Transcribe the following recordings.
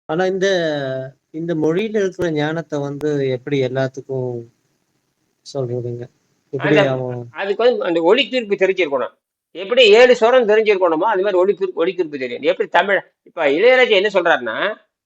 ஆனா இந்த இந்த மொழியில இருக்கிற ஞானத்தை வந்து எப்படி எல்லாத்துக்கும் சொல்றதுங்க? எப்படி அந்த அவன் அதுக்கு வந்து அந்த ஒளி தீர்ப்பு தெரிஞ்சிருக்கணும். எப்படி 7 சுரம் தெரிஞ்சிருக்கணுமோ, அது மாதிரி ஒளி தீர்ப்பு தெரியும். எப்படி தமிழ் இப்ப இளையராஜா என்ன சொல்றாருன்னா,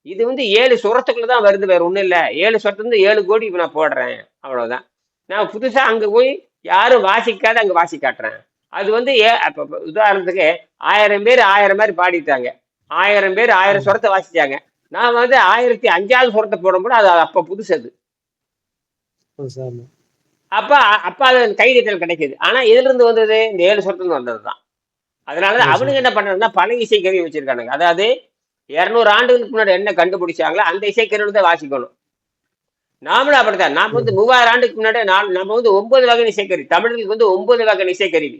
இது வந்து 7 சுரத்துக்குள்ள தான் வருது, வேற ஒண்ணும் இல்ல. 7 சுரத்துலேருந்து 7 கோடி இப்ப நான் போடுறேன். அவ்வளவுதான். நான் புதுசா அங்க போய் யாரும் வாசிக்காத அங்க வாசி காட்டுறேன். அது வந்து அப்ப உதாரணத்துக்கு 1000 பேர் 1000 மாதிரி பாடிட்டாங்க. 1000 பேர் 1000 ம், சுரத்தை வாசிச்சாங்க. நான் வந்து 1005வது சுரத்தை போடும்போது அது அப்ப புதுசு அது. சாமி. அப்ப அப்ப அது கைதட்டல் கிடைக்குது. ஆனா எதுல இருந்து வந்தது? இந்த 7 சொரத்துல இருந்து வந்ததுதான். அதனாலதான் அவனுங்க சரி. என்ன பண்றாங்கன்னா பல இசைக்கருவி வச்சிருக்கானுங்க. அதாவது 200 ஆண்டுகளுக்கு முன்னாடி என்ன கண்டுபிடிச்சாங்களோ அந்த இசைக்கருவி தான் வாசிக்கணும். நாமளும் அப்படித்தான். நாம வந்து ம், 3000 ஆண்டுக்கு முன்னாடி நம்ம வந்து 9 வகை இசைக்கருவி, தமிழர்களுக்கு வந்து 9 வகை இசைக்கருவி.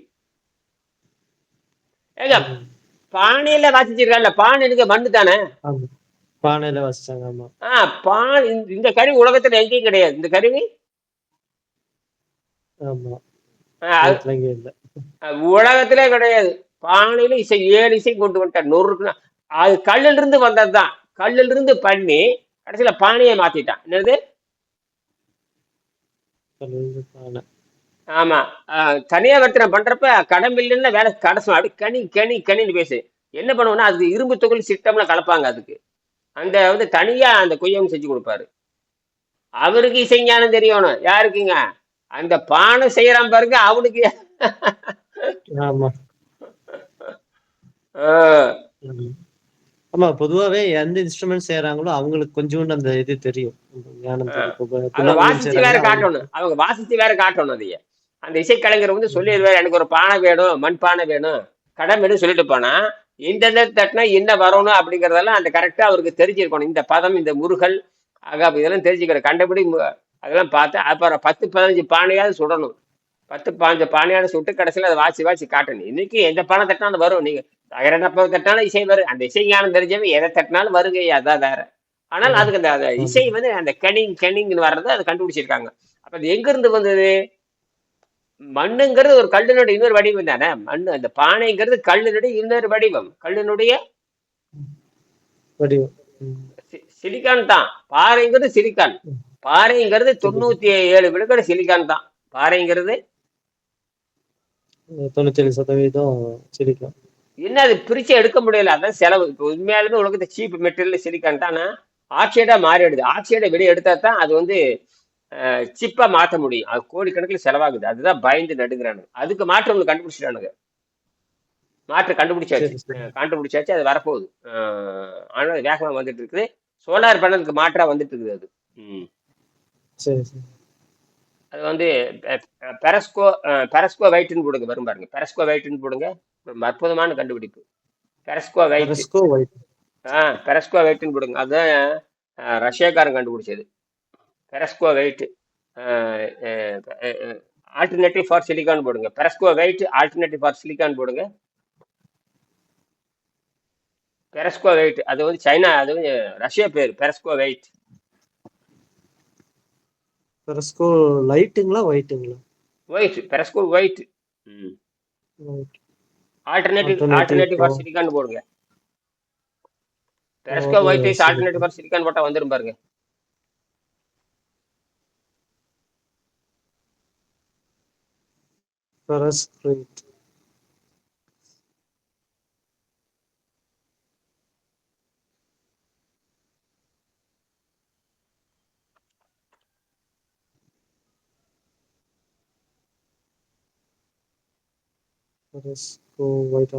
ஏங்க ம். பானையில வாசிச்சிருக்காங்கல்ல, பானை எனக்கு மண்ணு தானே. ஆமா. பானையில வசிச்சாங்க. ஆமா. பானை இந்த கருவி உலகத்துல எங்கேயும் கிடையாது. இந்த கருவி ஆமா. அஹ், உலகத்துல இங்க இல்ல. உலகத்திலே கிடையாது. பானையில இசை 7 இசை கொண்டு வந்துட்டார். நொறுக்குன்னா அது கல்லுல இருந்து வந்ததுதான். கல்லுல இருந்து பண்ணி கடைசியில பானையை மாத்திட்டான். என்னது? சொல்லுங்க பானை. ஆமா. தனியா வர்த்தனை பண்றப்ப கடம்பில்லைன்னா வேலை கடைசி அப்படி கனி கனி கனின்னு பேசு. என்ன பண்ணுவோம்னா அதுக்கு இரும்பு தொகுதி சிஸ்டம்ல கலப்பாங்க. அதுக்கு அந்த வந்து தனியா அந்த கொய்யம் செஞ்சு கொடுப்பாரு. அவருக்கு இசைஞானம் தெரியணும். யாருக்குங்க? அந்த பானை செய்யறான் பாருங்க அவனுக்கு. ஆமா. ஆஹ் ம். ஆமா. பொதுவாவே எந்த இன்ஸ்ட்ருமெண்ட் செய்யறாங்களோ அவங்களுக்கு கொஞ்சோண்டு அந்த இது தெரியும். அந்த ஞானம் தெரியும். இப்ப அவங்க புல்லாங்குழல் வாசிச்சு வேற செய்றாங்கன்னா அவங்களுக்கு காட்டணும். அவங்க வாசிச்சு வேற காட்டணும் அதைய. அந்த இசைக்கலைஞர் வந்து சொல்லிடுவார், எனக்கு ஒரு பானை வேணும், மண் பானை வேணும், கடம் வேணும் சொல்லிட்டு போனா இந்த தட்டினா என்ன வரணும் அப்படிங்கறதெல்லாம் அந்த கரெக்டா அவருக்கு தெரிஞ்சிருக்கணும். இந்த பதம், இந்த முருகல், ஆக இதெல்லாம் தெரிஞ்சுக்கிற கண்டபடி அதெல்லாம் பார்த்து அப்புறம் 10 15 பானையாவது சுடணும். 10 15 பானையாவது சுட்டு கடைசியில் அதை வாசி வாசி காட்டணும். இன்னைக்கு எந்த பானை தட்டினாலும் வரும். நீங்க தகரப்ப தட்டினாலும் இசை வரும். அந்த இசை ஞானம் தெரிஞ்சவன் எதை தட்டினாலும் வருங்க. அதான் வேற. ஆனால் ம். அதுக்கு அந்த ஆமா. இசை வந்து அந்த கெனிங்னு வர்றதை அதை கண்டுபிடிச்சிருக்காங்க. அப்ப அது எங்க இருந்து வந்தது? மண்ணுங்கிறது ஒரு கல்லினுடைய இன்னொரு வடிவம் தானே. மண்ணு அந்த பானைங்கிறது கல்லினுடைய இன்னொரு வடிவம். கல்லினுடைய வடிவம். ம். சிலிக்கான் தான். பாறைங்கிறது சிலிக்கான். ம். பாறைங்கிறது சரி. 97% சிலிக்கான் தான். பாறைங்கிறது 97% சிலிக்கான். என்ன, அது பிரிச்சு எடுக்க முடியல. அதான் செலவு. இப்போ உண்மையாலுமே உலகத்தை சீப் மெட்டீரியல் சிலிக்கான் தான். ஆனா ஆக்சைடா மாறிடுது. ஆக்சைடை வெளியே எடுத்தா தான் அது வந்து சிப்பா மாத்த முடியும். அது கோடிக்கணக்கில் செலவாகுது. அதுதான் பயந்து நடுங்கிறானுங்க. அதுக்கு மாற்று ஒன்று கண்டுபிடிச்சிட்டானுங்க. மாற்று கண்டுபிடிச்சாச்சு. சரி, சரி. கண்டுபிடிச்சாச்சு. அது வரப்போகுது. ஆனால் அது வேகமா வந்துட்டு இருக்குது. சோலார் பேனலுக்கு மாற்றா வந்துட்டு இருக்குது அது. ம். சரி, சரி. அது வந்து பெரஸ்கோ பெரஸ்கோ வெயிட்னு போடுங்க, வரும் பாருங்க. பெரஸ்கோ வெயிட்னு போடுங்க. ரொம்ப அற்புதமான கண்டுபிடிப்பு. பெரஸ்கோ வெயிட். பெரஸ்கோ ஒயிட். பெரஸ்கோ வெயிட்னு போடுங்க. அதுதான் ரஷ்யாக்காரன் கண்டுபிடிச்சது. பெரஸ்கோ வெயிட். ஆல்டர்னேட்டிவ் ஃபார் சிலிக்கான் போடுங்க. பெரஸ்கோ வெயிட் ஆல்டர்னேட்டிவ் ஃபார் சிலிக்கான் போடுங்க. பெரஸ்கோ வெயிட் அது வந்து சைனா, அது வந்து ரஷ்யா பேர் பெரஸ்கோ வெயிட். பெரஸ்கோ லைட்டுங்களா ஒயிட்டுங்களா? ஒயிட், பெரஸ்கோ white. White. Alternative alternative alternative bro. For silicon போடுங்க. பெரஸ்கோ for white is alternative silicon. For silicon போட்டா வந்துரும் பாருங்க. பெரஸ்கிரைட். பெரஸ்கோ ஒயிட்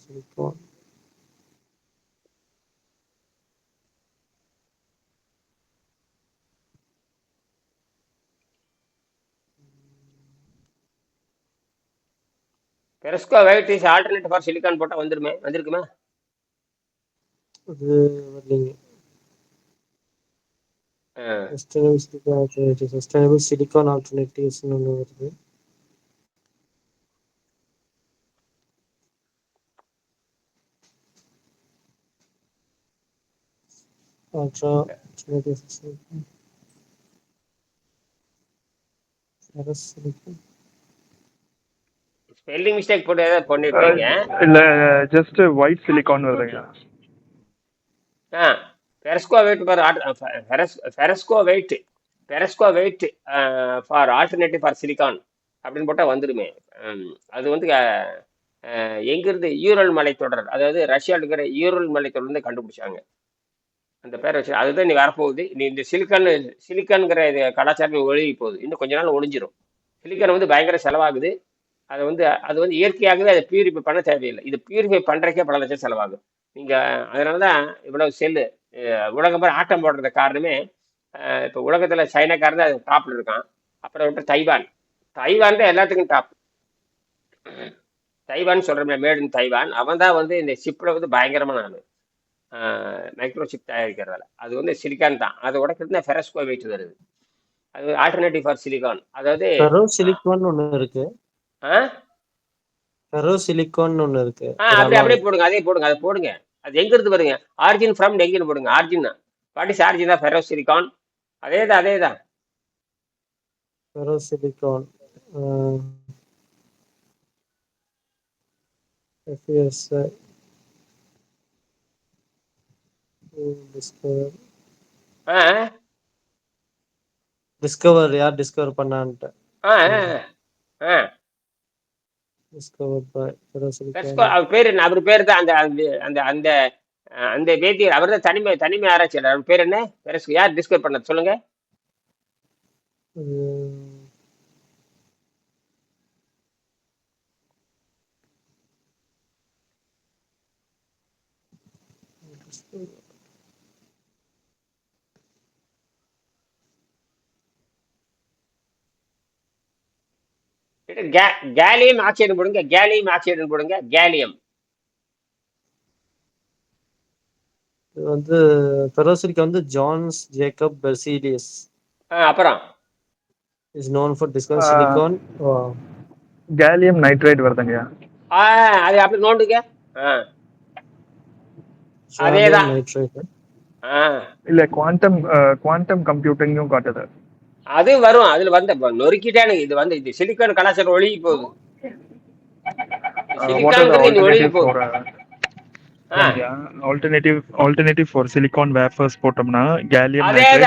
சிலிக்கான். பெரஸ்கோ white is alternative for silicon போட்டா வந்துருமே, வந்திருக்குமா? அது வரலைங்க. Ah, sustainable silicon alternative. Sustainable silicon ஆல்டர்னேட்டிவ்ஸ்னு ஒன்று வருது. அல்ட்ரா பெரஸ் சிலிக்கான். ஸ்பெல்லிங் மிஸ்டேக் போட்டு ஏதாவது பண்ணிருப்பீங்க. இல்ல, ஜஸ்ட் ஒயிட் சிலிக்கான் வருதுங்க. ஆ பெரஸ்கோ வெயிட் ஃபார் பெரஸ்கோ வெயிட் பெரஸ்கோ white for alternative for silicon அப்படின்னு போட்டால் வந்துடுமே. அது வந்து எங்கிருந்து யூரல் மலைத்தொடர், அதாவது ரஷ்யாவில் இருக்கிற யூரல் மலைத்தொடர்ந்து கண்டுபிடிச்சாங்க. அந்த பேரை வச்சு அதுதான் நீ வரப்போகுது. நீ இந்த சிலிக்கான்ங்கிற இது கலாச்சாரம் ஒழுகி போகுது, இன்னும் கொஞ்ச நாள் ஒழிஞ்சிரும். சிலிக்கான் வந்து பயங்கர செலவாகுது. அது வந்து இயற்கையாகவே அதை பியூரிஃபை பண்ண தேவையில்லை. இது பியூரிஃபை பண்ணுறக்கே பல லட்சம் செலவாகும். நீங்கள் அதனால தான் இவ்வளவு செல்லு உலகம் பேர் ஆட்டம் போடுறது காரணமே. இப்போ உலகத்தில் சைனாக்காரன் தான் அது டாப்பில் இருக்கான். அப்புறம் விட்டு தைவான் தான் எல்லாத்துக்கும் டாப். தைவான் சொல்கிறோம்ல, மேட் இன் தைவான். அவன் தான் வந்து இந்த ஷிப்பில் வந்து பயங்கரமான ஆளு. மைக்ரோ சிப் தயாரிக்கிறதால அது வந்து சிலிக்கான் தான். அதை உடைக்கிறது தான் ஃபெரஸ்கோ வெயிட் வருது. அது ஆல்டர்னேட்டிவ் ஃபார் சிலிக்கான். அதாவது ஃபெரோ சிலிக்கான் ஒன்று இருக்கு. ஆ ஃபெரோ சிலிக்கான் ஒன்று இருக்கு. அப்படியே போடுங்க, அதே போடுங்க, அதை போடுங்க. அது எங்க இருந்து பாருங்க, ஆரிஜின் ஃப்ரம் எங்கன்னு போடுங்க. Origin what is origin of ferro silicon? அதேதான் ஃபெரோ சிலிக்கான் FSI டிஸ்கவர் யார் டிஸ்கவர் பண்ணான்ட்டு அவர் பேர் என்ன? அவர் பேர் தான் அந்த அந்த அந்த அந்த வேதியர். அவர் தான் தனிமை ஆராய்ச்சியாளர். அவர் பேர் என்ன? யார் டிஸ்கவர் பண்ண சொல்லுங்க. கேலியம் ஆக்சைடு போடுங்க. கேலியம் ஆக்சைடு போடுங்க. கேலியம் வந்து ஃபெரோசிலிக் வந்து ஜான்ஸ் ஜேக்கப் பெர்சிலியஸ். அப்புறம் is known for discovery silicon. gallium nitride வருதுங்க. அது அப்படி நோண்டுங்க. அதேதான் நைட்ரேட். இல்ல குவாண்டம் கம்ப்யூட்டிங்கும் காட்டுது. அது வரும். அதுல வந்து நொறுக்கிட்டானு இது வந்து இது சிலிக்கான் கலாச்சாரம் ஒழுகி போகுது. ஆல்டர்னேட்டிவ் ஃபார் சிலிகான் வேஃபர்ஸ் போட்டோம்னா gallium nitride,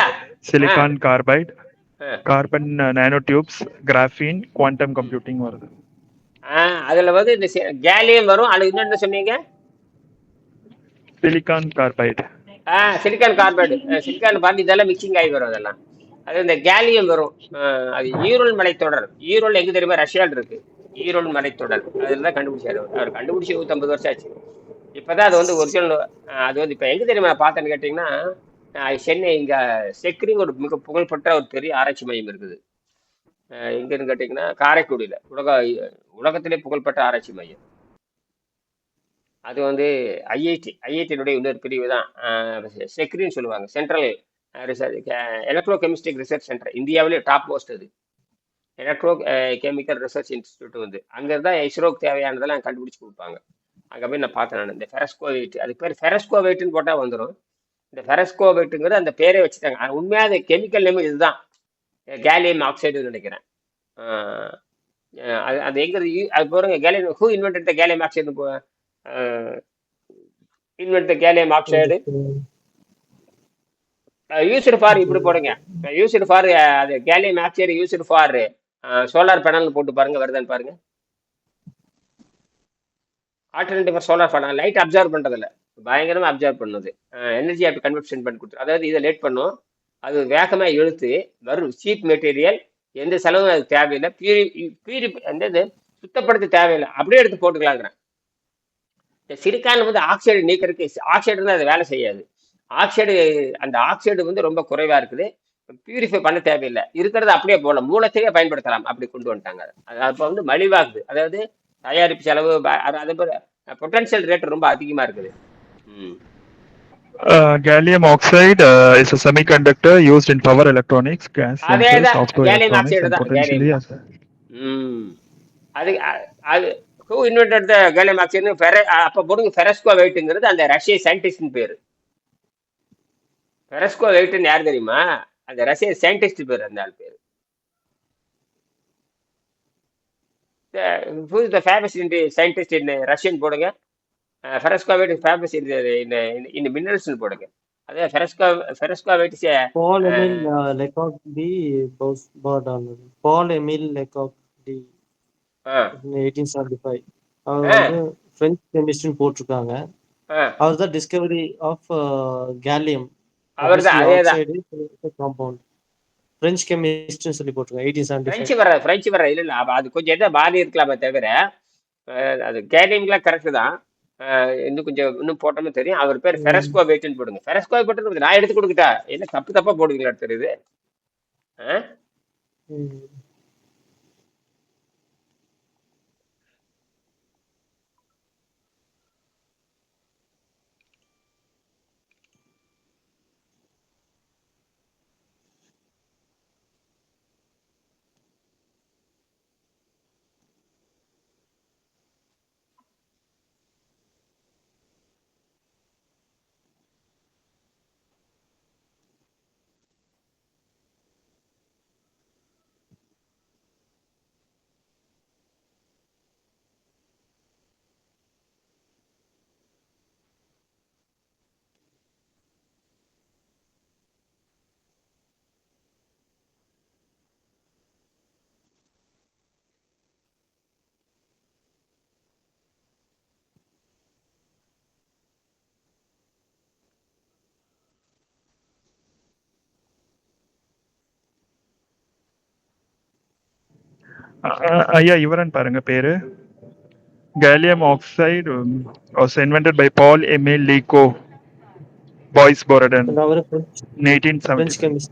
silicon carbide, carbon nano tubes, graphene, quantum computing வருது. அதுல வந்து இந்த கேலியம் வரும். அது என்ன சொன்னீங்க? Silicon carbide. Silicon carbide, silicon பார்த்து இதெல்லாம் மிக்சிங் ஆகி வரும். அதெல்லாம் அது இந்த கேலியம் வரும். அது ஈரோல் மலைத்தொடர். ஈரோல் எங்க தெரியுமா? ரஷ்யாவில் இருக்கு. ஈரோல் மலைத்தொடர் அதில் தான் கண்டுபிடிச்சாரு. அவர் கண்டுபிடிச்சி 150 வருஷம் ஆச்சு. இப்போதான் அது வந்து ஒரிஜினல். அது வந்து இப்போ எங்க தெரியுமா பார்த்தேன்னு கேட்டிங்கன்னா, சென்னை இங்கே செக்ரிங் ஒரு மிக புகழ்பெற்ற ஒரு பெரிய ஆராய்ச்சி மையம் இருக்குது. எங்கன்னு கேட்டிங்கன்னா காரைக்குடியில் உலகத்திலே புகழ்பெற்ற ஆராய்ச்சி மையம். அது வந்து ஐஐடியினுடைய இன்னொரு பிரிவு தான் செக்ரின்னு சொல்லுவாங்க. Central research electrochemistry research centre. இந்தியாவிலே டாப் மோஸ்ட் அது. எலக்ட்ரோ கெமிக்கல் ரிசர்ச் இன்ஸ்டியூட் வந்து அங்கே இருந்தால் இஸ்ரோக்கு தேவையானதெல்லாம் கண்டுபிடிச்சி கொடுப்பாங்க. அங்கே போய் நான் பார்த்தேன். நான் இந்த ஃபெரஸ்கோ வெயிட், அதுக்கு பேர் ஃபெரஸ்கோ வெயிட்னு போட்டால் வந்துடும். இந்த ஃபெரஸ்கோ வெயிட்டுங்கிறது அந்த பேரே வச்சுட்டாங்க. உண்மையாக அது கெமிக்கல் நேம் இதுதான், கேலியம் ஆக்சைடுன்னு நினைக்கிறேன். அது எங்கே அது போகிறோங்க. Gallium who invented the gallium oxide? Invent the gallium oxide used for இப்படி போடுங்க. யூஸ்டு ஃபார் அது gallium oxide used for solar panel போட்டு பாருங்க, வருதான்னு பாருங்க. Alternative for solar panel. Light observe பண்ணுறதில்ல, பயங்கரமாக அப்சர்வ் பண்ணுது. எனர்ஜி அப்படி கன்வெர்ஷன் பண்ணி கொடுத்துரு. அதாவது இதை லேட் பண்ணும், அது வேகமாக இழுத்து வரும். சீப் மெட்டீரியல், எந்த செலவும் அது தேவையில்லை. பியூரி அந்த சுத்தப்படுத்த தேவையில்லை, அப்படியே எடுத்து போட்டுக்கலாங்கிறேன். இந்த சிலிக்கான் வந்து ஆக்சைடு நீக்கிறதுக்கு, ஆக்சைடு இருந்தால் அது வேலை செய்யாது. அந்த ஆக்சைடு வந்து ரொம்ப குறைவா இருக்குது. பியூரிஃபை பண்ண தேவையில்லை, இருக்கிறது அப்படியே போகலாம், மூலத்தையே பயன்படுத்தலாம். அப்படி கொண்டு வந்துட்டாங்க. அது அப்போ வந்து மலிவாகுது. அதாவது தயாரிப்பு செலவு, அது பொட்டன்ஷியல் ரேட் ரொம்ப அதிகமா இருக்குது. Gallium oxide is a semiconductor used in power electronics, gas sensors, software electronics, and potentially as அது who invented the gallium oxide? அப்ப போடுங்க ஃபெரஸ்கோ வெயிட்ங்கிறது அந்த ரஷ்ய சயின்டிஸ்ட் பேரு. ஃபெரஸ்கோ வெயிட்னு யார் தெரியுமா? அந்த ரஷ்ய சயின்டிஸ்ட் பேர். அந்த ஆள் பேரு who is the famous scientist in Russian போடுங்க. ஃபெரஸ்கோ வெயிட் ஃபேமஸ் in minerals போடுங்க. அதே ஃபெரஸ்கோ wait Paul Emile Lecoq de Bourdon. Paul Emile Lecoq de 1875. அவர் வந்து பிரெஞ்சு கெமிஸ்ட்ரின்னு போட்டிருக்காங்க. அவர் தான் டிஸ்கவரி ஆஃப் கேலியம் அவர் தான் அதேதான் ஆக்சைடு காம்பவுண்ட். பிரெஞ்சு கெமிஸ்ட்ரின்னு சொல்லி போட்டிருக்காங்க 1875. பிரெஞ்சு வர்ற இல்ல இல்ல அது கொஞ்சம் எதாவது மாறி இருக்கலாமே தவிர அது கேலியம்லாம் கரெக்ட் தான். இன்னும் கொஞ்சம் இன்னும் போட்டோம்னு தெரியும். அவர் பேர் ஃபெரஸ்கோ வெயிட்னு போடுங்க. ஃபெரஸ்கோ போட்டு நான் எடுத்து கொடுக்கிட்டா என்ன தப்பு தப்பா போடுவீங்களா தெரியுது. ஐயா இவரன் பாருங்க பேரு. Gallium oxide was invented by Paul Emile Lecoq, Bois-Bourdon, அவர் in 1875.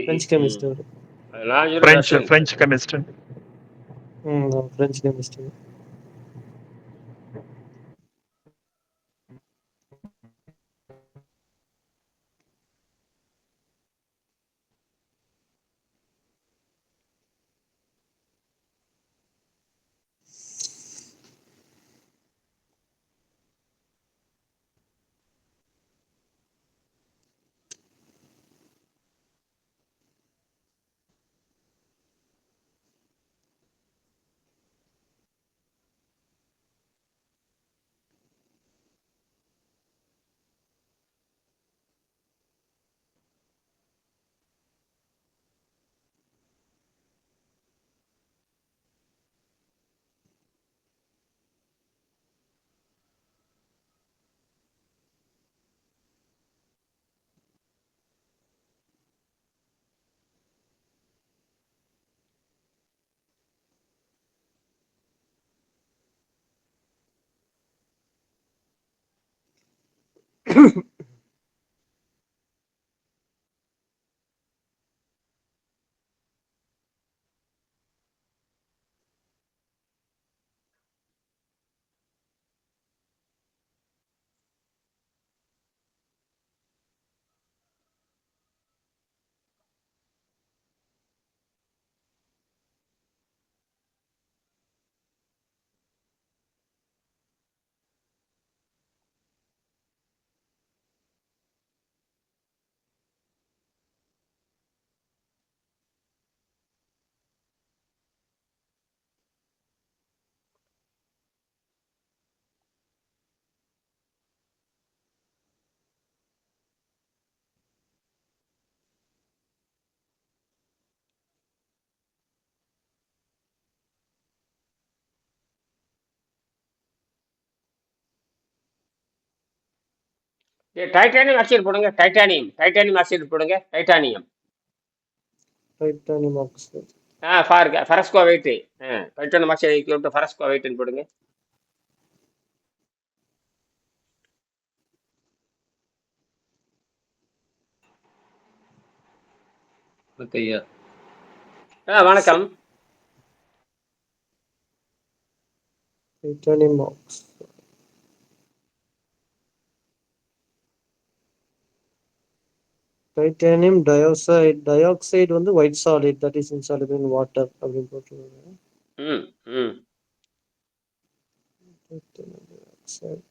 பிரெஞ்சு கெமிஸ்ட் அவர். French chemist. French chemist. Titanium oxide போடுங்க. டைட்டானியம் ஆக்சைடு போடுங்க. Titanium oxide. ஃபெரஸ்கோ வெயிட். டைட்டானியம் ஆக்சைடு ஈக்குவல் ஃபெரஸ்கோ வெயிட்னு போடுங்க. வணக்கம். Titanium oxide. டைட்டானியம் டயோக்சைடு வந்து white solid that is insoluble in water அப்படின்னு போட்டுருக்காங்க. Titanium dioxide.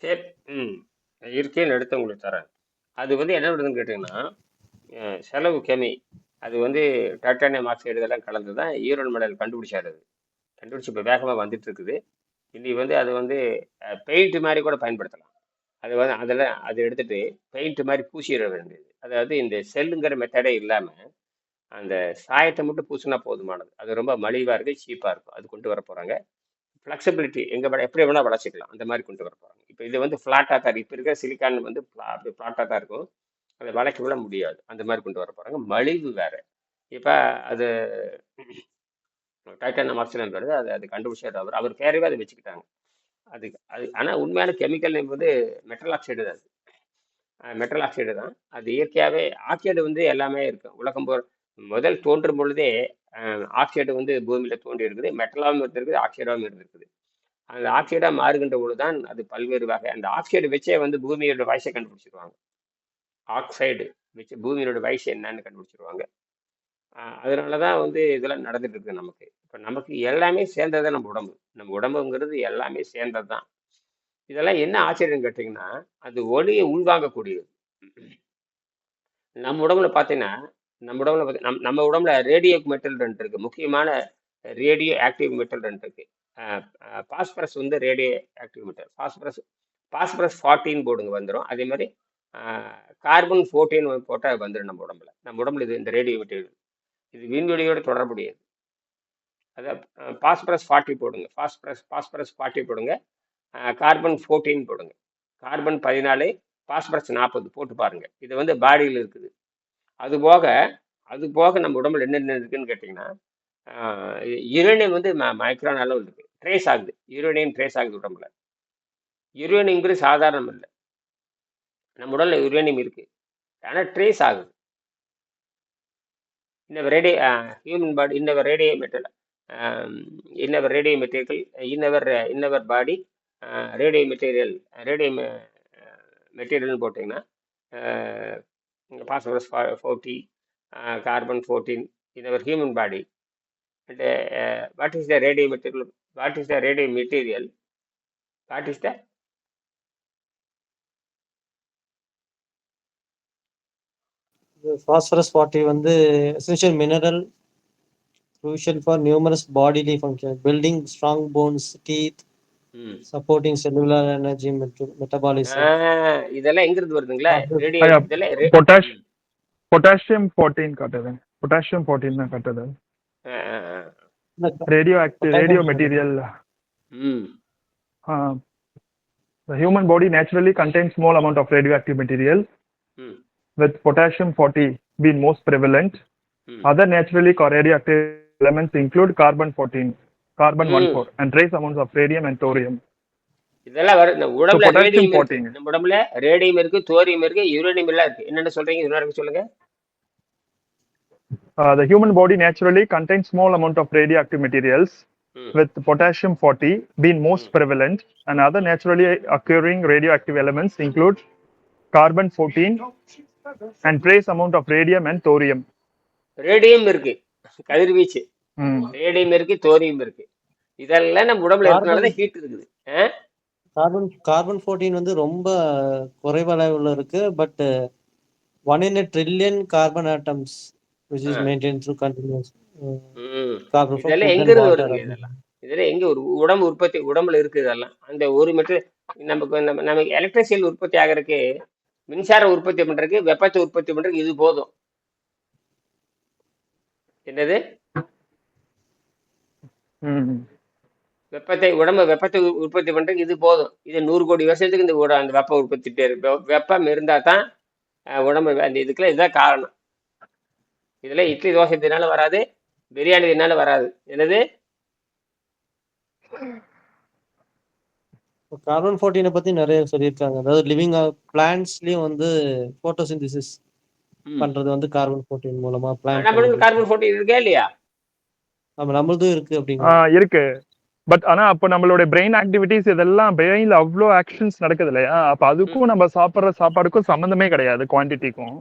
சரி. ம். இருக்கேன்னு எடுத்து உங்களுக்கு தரேன். அது வந்து என்ன பண்ணுதுன்னு கேட்டீங்கன்னா, செலவு கம்மி. அது வந்து டைட்டானியம் ஆக்சைடு இதெல்லாம் கலந்து தான் ஈரோன் மெடல் கண்டுபிடிச்சாரு அது. கண்டுபிடிச்சு இப்போ வேகமா வந்துட்டு இருக்குது. இனி வந்து அது வந்து பெயிண்ட் மாதிரி கூட பயன்படுத்தலாம். அது வந்து அதில் அதை எடுத்துட்டு பெயிண்ட் மாதிரி பூசிட வேண்டியது. அதாவது இந்த செல்லுங்கிற மெத்தடே இல்லாம அந்த சாயத்தை மட்டும் பூசினா போதுமானது. அது ரொம்ப மலிவா இருக்கு, சீப்பா இருக்கும். அது கொண்டு வர போறாங்க. ஃப்ளெக்சிபிலிட்டி எப்படி வேணா வளர்ச்சிக்கலாம். அந்த மாதிரி கொண்டு வர போறாங்க. இப்போ இது வந்து ஃபிளாட்டா தான் இருக்கு. இப்போ இருக்கிற சிலிக்கான் வந்து அப்படி ஃபிளாட்டா தான் இருக்கும். அதை வளைக்க விட முடியாது. அந்த மாதிரி கொண்டு வர போறாங்க. மலிவு வேற. இப்ப அது டைட்டானியம் ஆக்சைடு வருது. அது கண்டுபிடிச்சாரு அவர். அவர் பேரவே அதை வச்சுக்கிட்டாங்க. அது அது ஆனா உண்மையான கெமிக்கல் வந்து மெட்டல் ஆக்சைடு தான். மெட்டல் ஆக்சைடு தான். அது இயற்கையாகவே ஆக்சைடு வந்து எல்லாமே இருக்கு. உலகம் முதல் தோன்றும் பொழுதே ஆக்சைடு வந்து பூமியில தோன்றி இருக்குது. மெட்டலாகவும் இருந்திருக்குது, ஆக்சைடாகவும் இருந்திருக்குது. அந்த ஆக்சைடா மாறுகின்ற பொழுதுதான் அது பல்வேறு வகை. அந்த ஆக்சைடு வச்சே வந்து பூமியோட வயசை கண்டுபிடிச்சிருவாங்க. ஆக்சைடு வச்சு பூமியோட வயசு என்னன்னு கண்டுபிடிச்சிருவாங்க. அதனாலதான் வந்து இதெல்லாம் நடந்துட்டு இருக்கு நமக்கு. இப்ப நமக்கு எல்லாமே சேர்ந்தது நம்ம உடம்பு. நம்ம உடம்புங்கிறது எல்லாமே சேர்ந்ததுதான். இதெல்லாம் என்ன ஆச்சரியம் கேட்டீங்கன்னா, அது ஒளியை உள்வாங்கக்கூடியது. நம்ம உடம்புல பார்த்தீங்கன்னா, நம்ம உடம்புல ரேடியோ மெட்டல் 2 இருக்கு. முக்கியமான ரேடியோ ஆக்டிவ் மெட்டல் 2 இருக்கு. பாஸ்பரஸ் வந்து ரேடியோ ஆக்டிவ் மெட்டல். பாஸ்பரஸ் 14 போடுங்க வந்துடும். அதே மாதிரி கார்பன் 14 போட்டால் வந்துடும் நம்ம உடம்புல. நம்ம உடம்புல இது இந்த ரேடியோ மெட்டீரியல் இது விண்வெளியோட தொடர்புடையது. அதான் பாஸ்பரஸ் 40 போடுங்க. பாஸ்பரஸ் 40 போடுங்க. கார்பன் 14 போடுங்க. கார்பன் 14, பாஸ்பரஸ் 40 போட்டு பாருங்க. இது வந்து பாடியில் இருக்குது. அது போக நம்ம உடம்புல என்னென்ன இருக்குன்னு கேட்டிங்கன்னா, யுரேனியம் வந்து மைக்ரான் அளவு இருக்கு. ட்ரேஸ் ஆகுது. யுரேனியம் ட்ரேஸ் ஆகுது உடம்புல. யுரேனியம்ங்கிறது சாதாரணம் இல்லை. நம்ம உடல்ல யுரேனியம் இருக்கு. ஆனால் ட்ரேஸ் ஆகுது. Human body radio metal radio material in our body radio மெட்டீரியல்னு போட்டிங்கன்னா phosphorus 40, carbon 14 in our human body. And what is the radio material? What is the radio material? What is the phosphorus 40 வந்து essential mineral crucial for numerous bodily functions, building strong bones, teeth, supporting cellular energy metabolism. இதெல்லாம் எங்க இருந்து வருதுங்களா? Radio இதெல்லாம் potassium 14 காட்டுது. Potassium 14 தான் காட்டுது. Radio material. The human body naturally contains small amount of radioactive material, with potassium 40 being most prevalent. Other naturally radioactive elements include carbon 14, carbon 14, and trace amounts of radium and thorium. இதெல்லாம் உடம்புல radium இருக்கு. நம்ம உடம்புல radium இருக்கு, thorium இருக்கு, uranium எல்லாம் இருக்கு. என்னென்ன சொல்றீங்க? இன்னொரு சொல்லுங்க. The human body naturally contains small amount of radioactive materials, with potassium 40 being most prevalent, and other naturally occurring radioactive elements include carbon 14 and trace amount of radium and thorium. Radium இருக்கு, கதிர்வீச்சு. Radium இருக்கு, thorium இருக்கு. இதெல்லாம் நம்ம உடம்புல இருக்கிறதுனால heat இருக்குது. Carbon 14 வந்து ரொம்ப குறைவளவுல இருக்கு. But 1 in a trillion carbon atoms which is maintained through continuous இதெல்லாம் எங்க இருந்து வருது? இதெல்லாம் எங்க ஒரு உடம்புல இருக்கு. இதெல்லாம் அந்த ஒரு மீட்டர் நமக்கு எலக்ட்ரிசிட்டி உற்பத்தி ஆகிறதுக்கு, மின்சார உற்பத்தி பண்றதுக்கு, வெப்பத்தை உற்பத்தி பண்றதுக்கு இது போதும். என்னது? வெப்பத்தை உற்பத்தி பண்றதுக்கு இது போதும். இது 100 கோடி வருஷத்துக்கு இந்த அந்த வெப்பம் உற்பத்திட்டே இருக்கு. வெப்பம் இருந்தா தான் உடம்பு அந்த இதுக்குள்ள இதுதான் காரணம். இதுல இட்லி தோசை தினால வராது, பிரியாணி தினால வராது. என்னது? கார்பன் 14 பத்தி நிறைய சொல்லியிருக்காங்க. அதாவது லிவிங் பிளான்ட்ஸ்லயும் வந்து போட்டோசிந்தசிஸ் பண்றது வந்து கார்பன் 14 மூலமா. கார்பன் 14 இருக்கா இல்லையா? நம்மளதும் இருக்கு அப்படிங்க. இருக்கு. பட் ஆனா அப்ப நம்மளோட பிரெயின் ஆக்டிவிட்டிஸ் இதெல்லாம் பிரெயின்ல அவ்வளோ ஆக்ஷன்ஸ் நடக்குது இல்லையா? அப்ப அதுக்கும் நம்ம சாப்பிடுற சாப்பாடுக்கும் சம்பந்தமே கிடையாது, குவான்டிட்டிக்கும்.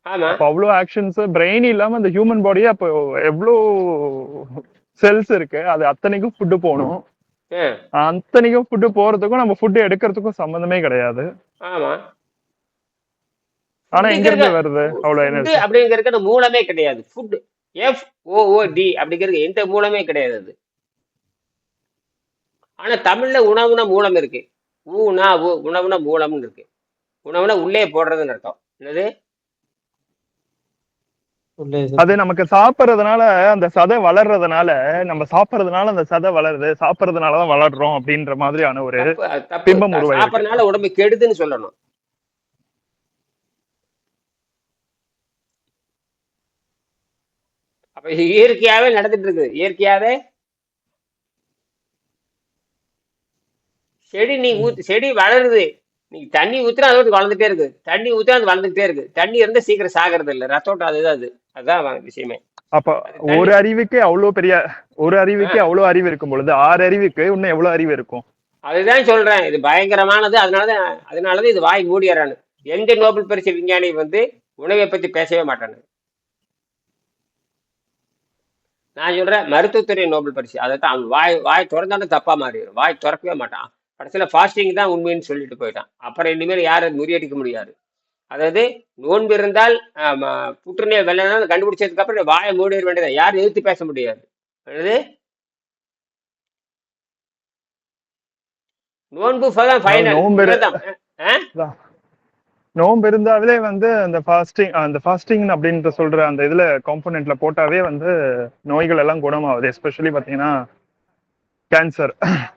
அப்ப அவ்வளோ ஆக்ஷன்ஸ் பிரெயின் இல்லாம அந்த ஹியூமன் பாடியே அப்போ எவ்வளோ செல்ஸ் இருக்கு, அது அத்தனைக்கும் ஃபுட்டு போகணும். அத்தனைக்கும் ஃபுட்டு போறதுக்கும் நம்ம ஃபுட்டு எடுக்கிறதுக்கும் சம்பந்தமே கிடையாது. ஆமா, ஆனா எங்க ஃபுட்டுங்கிறது இருந்து வருது அவ்வளவு ஃபுட்டு எனர்ஜி? அப்படிங்கிறது மூலமே கிடையாது. ஃபுட் FOOD அப்படிங்கிறது எந்த மூலமே கிடையாது அது. ஆனா தமிழ்ல உணவுனா மூலம் இருக்கு. உணவுனா மூலம்னு இருக்கு. உணவுனா உள்ளே போடுறதுன்னு அர்த்தம். என்னது? உள்ளே அது நமக்கு சாப்பிடுறதுனால அந்த சதை வளர்றதுனால, நம்ம சாப்பிடுறதுனால அந்த சதை வளருது, சாப்பிடுறதுனாலதான் வளர்றோம் அப்படின்ற மாதிரியான ஒரு தப்பு, அது தப்பு. பிம்பம் உருவாயிருக்கு. சாப்பிடறதுனால உடம்பு கெடுதுன்னு சொல்லணும். அப்ப இயற்கையாவே நடந்துட்டு இருக்கு. இயற்கையாவே செடி வளருது. நீங்க தண்ணி ஊத்துனா அது வளர்ந்துட்டே இருக்கு. தண்ணி ஊத்துனா அது வளர்ந்துட்டே இருக்கு. தண்ணி இருந்தா சீக்கிரம் சாகிறது இல்ல. ரத்தோட்டம் அதுதான் அது. அதுதான் விஷயமே. அப்ப அது தண்ணி. ஒரு அறிவுக்கு அவ்வளவு அறிவு இருக்கும் பொழுது 6 அறிவுக்கு இன்னும் எவ்வளவு அறிவு இருக்கும்? அதுதான் சொல்றேன். இது பயங்கரமானது. அதனாலதான் இது வாய் மூடியறானு. எந்த நோபல் பரிசு விஞ்ஞானி உணவை பத்தி பேசவே மாட்டானு. நான் சொல்றேன் மருத்துவத்துறை நோபல் பரிசு. அதைத்தான் அவன் வாய் திறந்தாலும் தப்பா மாறிடும். வாய் திறக்கவே மாட்டான். கடைசியில ஃபாஸ்டிங் தான் உண்மைன்னு சொல்லிட்டு போயிட்டான். அப்புறம் இனிமேல் யாரும் முறியடிக்க முடியாது. அதாவது நோன்பு இருந்தால் புற்றுநோய் வெள்ளம் கண்டுபிடிச்சதுக்கு அப்புறம் வாயை மூடிட வேண்டியதான். யாரும் எதிர்த்து பேச முடியாது. அதாவது நோன்பு நோன்பு இருந்தாலே அந்த ஃபாஸ்டிங் அப்படின்ற சொல்ற அந்த இதுல காம்பனன்ட்ல போட்டாவே நோய்கள் எல்லாம் குணமாகுது. எஸ்பெஷலி பாத்தீங்கன்னா கேன்சர்.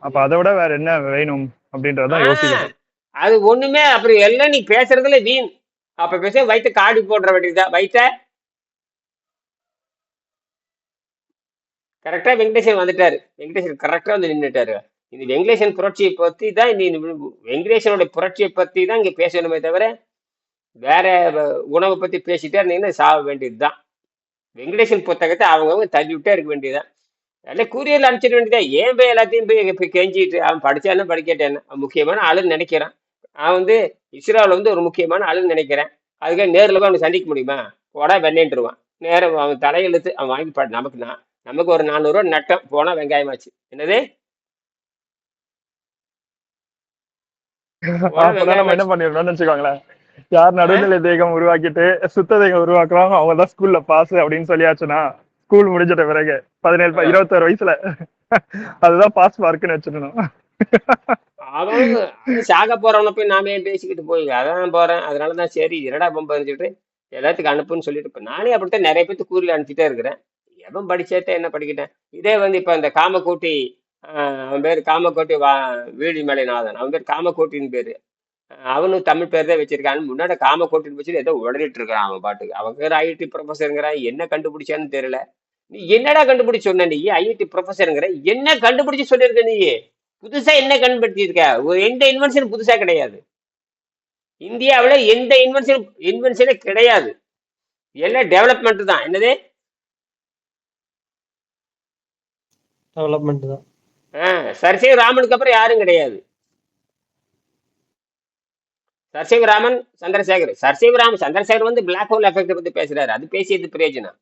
அப்ப அதை விட வேற என்ன வேணும் அப்படின்றதான் யோசிக்கிறேன். அது ஒண்ணுமே அப்படி எல்லாம் நீ பேசுறதுல வீண். அப்ப பேச வயிற்று காடி போடுற வேண்டியதுதான். வயிற்ற கரெக்டா வெங்கடேசன் வந்துட்டாரு. வெங்கடேசன் கரெக்டா வந்து நின்றுட்டாரு. இந்த வெங்கடேசன் புரட்சியை பத்தி தான் வெங்கடேசனோட புரட்சியை பத்தி தான் இங்க பேசணுமே தவிர வேற உணவை பத்தி பேசிட்டே இருந்தீங்கன்னா சாக வேண்டியதுதான். வெங்கடேசன் புத்தகத்தை அவங்கவுங்க தள்ளி விட்டே இருக்க வேண்டியதுதான். எல்லாம் கூரியர்ல அனுப்பிச்சிட வேண்டியதான். ஏன் போய் எல்லாத்தையும் போய் கெஞ்சிட்டு அவன் படிச்சாலும் படிக்கட்டேன்னு அவன் முக்கியமான ஆளுன்னு நினைக்கிறான். நான் இஸ்ரோவில் ஒரு முக்கியமான ஆளுன்னு நினைக்கிறேன். அதுக்காக நேரில் போய் அவனை சந்திக்க முடியுமா? போடா வெண்ணேன்ட்டுருவான். நேரம் அவன் தலையெழுத்து அவன் வாங்கி நமக்கு ஒரு 400 ரூபா நட்டம் போனா வெங்காயமாச்சு. என்னது? நம்ம என்ன பண்ணிடணும்னு வச்சுக்கோங்களேன். யார் நடுநிலை தேகம் உருவாக்கிட்டு சுத்த தேகம் உருவாக்குறாங்க அவங்கதான் ஸ்கூல்ல பாஸ் அப்படின்னு சொல்லியாச்சுன்னா, ஸ்கூல் முடிஞ்சிட்ட பிறகு 21 வயசுல அதுதான் பாஸ் மார்க்னு வச்சிடணும். அவங்க சாக போறவன போய் நாமே பேசிக்கிட்டு போய் அதான் போறேன். அதனாலதான் சரி என்னடா பம்பு எல்லாத்துக்கும் அனுப்புன்னு சொல்லிட்டு நானே அப்படித்தான் நிறைய பேருக்கு கூறில அனுப்பிச்சிட்டே இருக்கிறேன். எவன் படிச்சேத்த என்ன படிக்கிட்டேன். இதே இப்ப இந்த காமக்கோட்டி அவன் பேரு காமக்கோட்டி வீடி மலைநாதன். அவன் பேர் காமக்கோட்டின்னு பேரு. அவனும் தமிழ் பேர் தான் வச்சிருக்கான்னு முன்னாடி காமக்கோட்டின்னு வச்சுட்டு ஏதோ உடனிட்டு இருக்கான் அவன் பாட்டுக்கு. அவன் பேர் ஐஐடி ப்ரொஃபஸருங்கிறான். என்ன கண்டுபிடிச்சான்னு தெரியல. நீ என்னடா கண்டுபிடிச்சு சொன்ன? நீ ஐஐடி ப்ரொஃபஸருங்கிற என்ன கண்டுபிடிச்சு சொல்லியிருக்க? நீ புதுசா என்ன கண்டுபிடிச்சிருக்க? எந்த இன்வென்ஷன் புதுசா கிடையாது. இந்தியாவில எந்த இன்வென்ஷனே கிடையாது. எல்லாம் டெவலப்மெண்ட் தான். என்னது? டெவலப்மெண்ட் தான். சர்சேவ் ராமனுக்கு அப்புறம் யாரும் கிடையாது. Sir C V Raman, Chandrasekhar. Chandrasekhar black hole effect பத்தி பேசுறாரு. அது பேசியது பிரயோஜனம்.